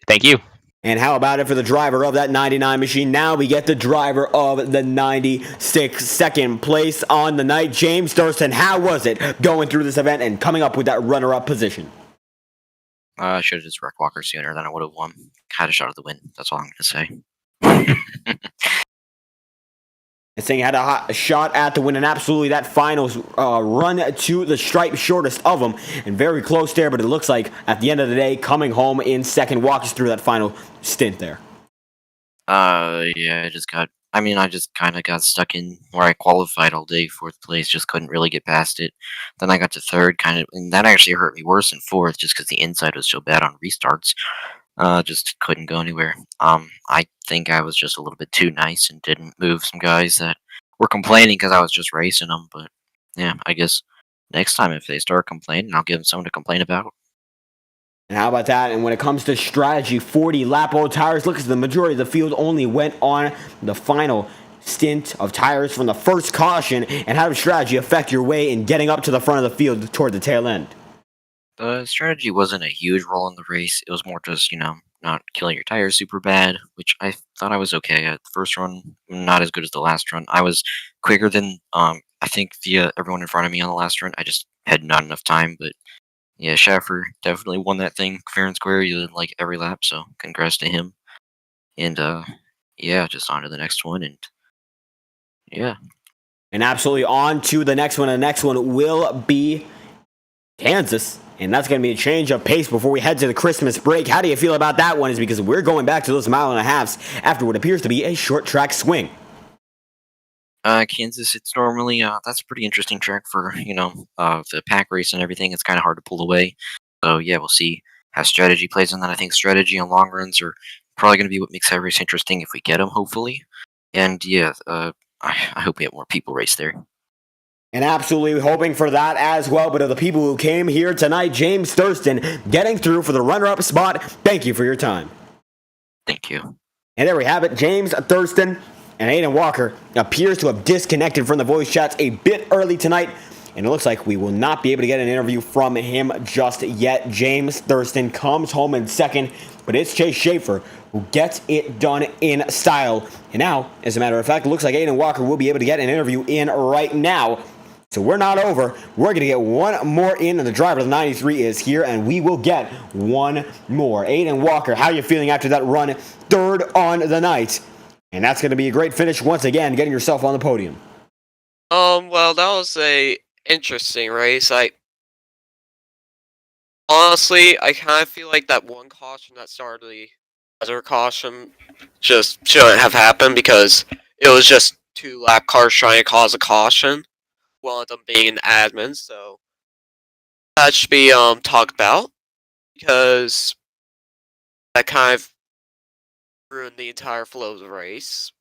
Thank you. And how about it for the driver of that 99 machine? Now we get the driver of the 96, second place on the night, James Thurston. How was it going through this event and coming up with that runner-up position? I should have just wrecked Walker sooner, then I would have won. Had a shot at the win. That's all I'm going to say. And saying had a shot at the win, and absolutely that final run to the stripe, shortest of them, and very close there. But it looks like at the end of the day, coming home in second. Walk us through that final stint there. Yeah, I just kind of got stuck in where I qualified all day, fourth place, just couldn't really get past it. Then I got to third, and that actually hurt me worse than fourth, just because the inside was so bad on restarts. Just couldn't go anywhere. I think I was just a little bit too nice and didn't move some guys that were complaining because I was just racing them. But yeah, I guess next time if they start complaining, I'll give them something to complain about. And how about that? And when it comes to strategy, 40 lap old tires, look, at the majority of the field only went on the final stint of tires from the first caution. And how did strategy affect your way in getting up to the front of the field toward the tail end? The strategy wasn't a huge role in the race. It was more just, not killing your tires super bad, which I thought I was okay at. The first run, not as good as the last run. I was quicker than, I think, everyone in front of me on the last run. I just had not enough time, but yeah, Schaffer definitely won that thing fair and square. He did like every lap, so congrats to him. And, yeah, just on to the next one, and yeah. And absolutely on to the next one. The next one will be Kansas. And that's going to be a change of pace before we head to the Christmas break. How do you feel about that one? Is because we're going back to those 1.5 miles after what appears to be a short track swing. Kansas, it's normally, that's a pretty interesting track for, the pack race and everything. It's kind of hard to pull away. So, yeah, we'll see how strategy plays in that. I think strategy on long runs are probably going to be what makes that race interesting if we get them, hopefully. And, yeah, I hope we have more people race there. And absolutely hoping for that as well. But of the people who came here tonight, James Thurston getting through for the runner-up spot. Thank you for your time. Thank you. And there we have it. James Thurston and Aiden Walker appears to have disconnected from the voice chats a bit early tonight. And it looks like we will not be able to get an interview from him just yet. James Thurston comes home in second, but it's Chase Schaefer who gets it done in style. And now, as a matter of fact, it looks like Aiden Walker will be able to get an interview in right now. So we're not over. We're going to get one more in, and the driver of the 93 is here, and we will get one more. Aiden Walker, how are you feeling after that run? Third on the night. And that's going to be a great finish once again, getting yourself on the podium. Well, that was a interesting race. Honestly, I kind of feel like that one caution that started the other caution just shouldn't have happened, because it was just 2 lap cars trying to cause a caution. One of them being an admin, so that should be talked about, because that kind of ruined the entire flow of the race.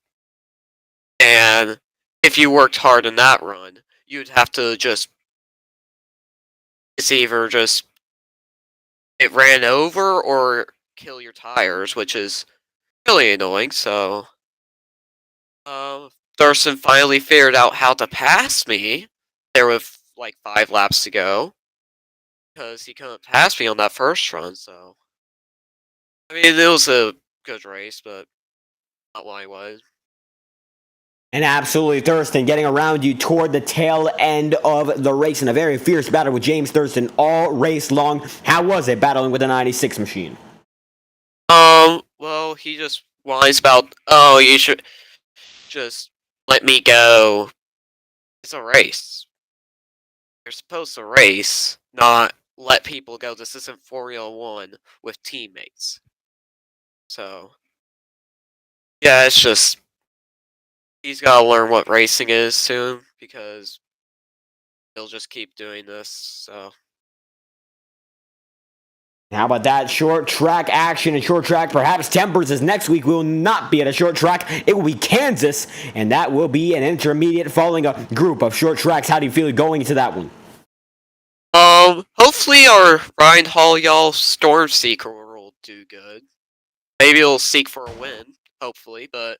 And if you worked hard in that run, you'd have to it's either just it ran over or kill your tires, which is really annoying. So, Thurston finally figured out how to pass me there with like 5 laps to go, because he couldn't pass me on that first run. So, I mean, it was a good race, but not what I was. And absolutely, Thurston getting around you toward the tail end of the race in a very fierce battle with James Thurston all race long. How was it battling with the 96 machine? Well, he just whines about, oh, you should just let me go. It's a race. You're supposed to race, not let people go. This isn't Formula 1 with teammates. So, yeah, it's just, he's got to learn what racing is soon, because he'll just keep doing this. So, How about that short track action and short track perhaps tempers as next week will not be at a short track. It will be Kansas, and that will be an intermediate following a group of short tracks. How do you feel going into that one? Hopefully our Ryan Hall y'all Storm Seeker will do good. Maybe he'll seek for a win, hopefully, but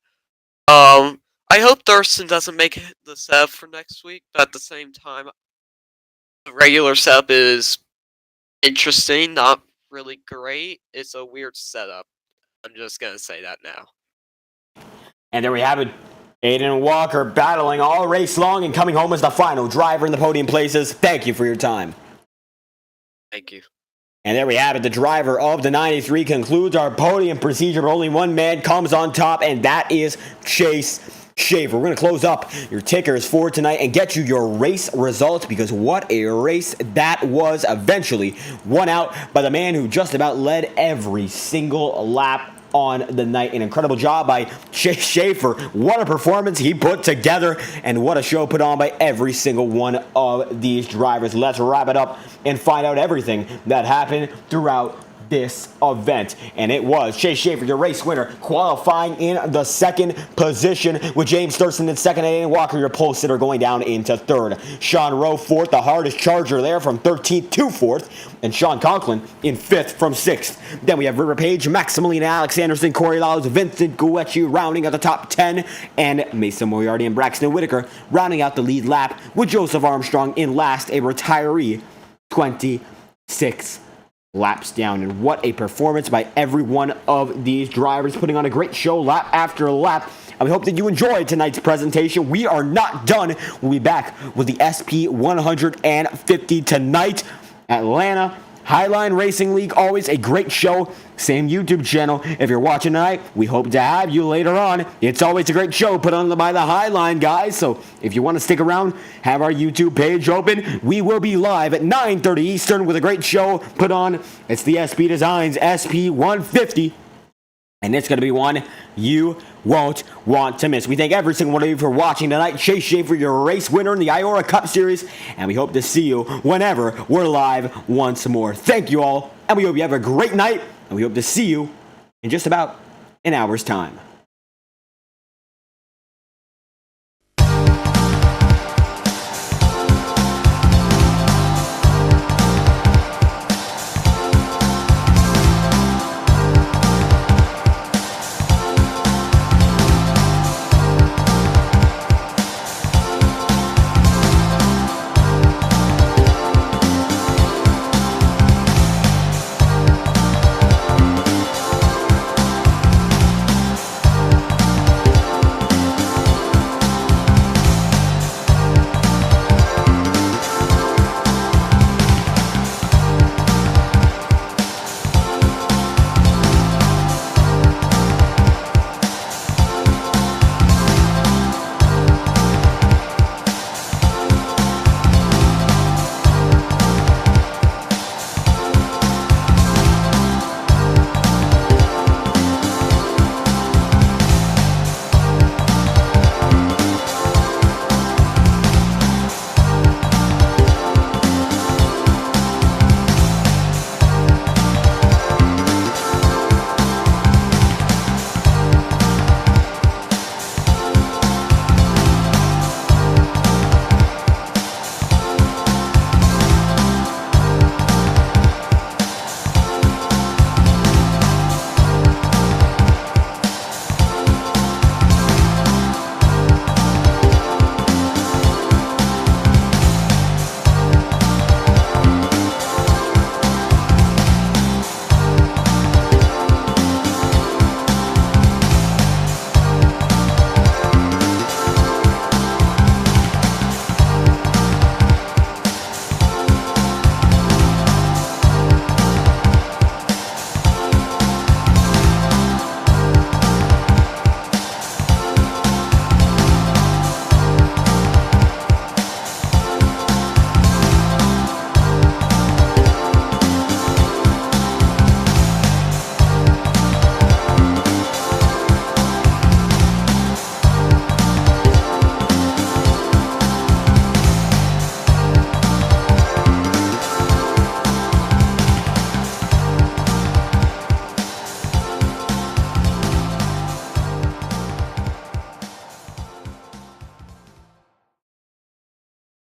I hope Thurston doesn't make the setup for next week, but at the same time, the regular setup is interesting, not really great. It's a weird setup. I'm just gonna say that now. And there we have it. Aiden Walker battling all race long and coming home as the final driver in the podium places. Thank you for your time. Thank you. And there we have it. The driver of the 93 concludes our podium procedure, but only one man comes on top, and that is Chase Schaefer. We're going to close up your tickers for tonight and get you your race results, because what a race that was. Eventually won out by the man who just about led every single lap on the night. An incredible job by Chase Schaefer. What a performance he put together, and what a show put on by every single one of these drivers. Let's wrap it up and find out everything that happened throughout this event. And it was Chase Schaefer, your race winner, qualifying in the second position, with James Thurston in second and Aiden Walker, your pole sitter, going down into third. Sean Rowe fourth, the hardest charger there, from 13th to 4th, and Sean Conklin in 5th from 6th. Then we have River Page, Maximilian Alex Anderson, Corey Lyles, Vincent Guecci rounding out the top 10, and Mason Moriarty and Braxton Whitaker rounding out the lead lap, with Joseph Armstrong in last, a retiree 26 laps down. And what a performance by every one of these drivers, putting on a great show lap after lap. And we hope that you enjoyed tonight's presentation. We are not done. We'll be back with the SP 150 tonight. Atlanta Highline Racing League, always a great show. Same YouTube channel. If you're watching tonight, we hope to have you later on. It's always a great show put on by the Highline guys. So if you want to stick around, have our YouTube page open. We will be live at 9:30 Eastern with a great show put on. It's the SP Designs SP 150. And it's going to be one you won't want to miss. We thank every single one of you for watching tonight. Chase Schaefer, your race winner in the IORA Cup Series. And we hope to see you whenever we're live once more. Thank you all. And we hope you have a great night. And we hope to see you in just about an hour's time.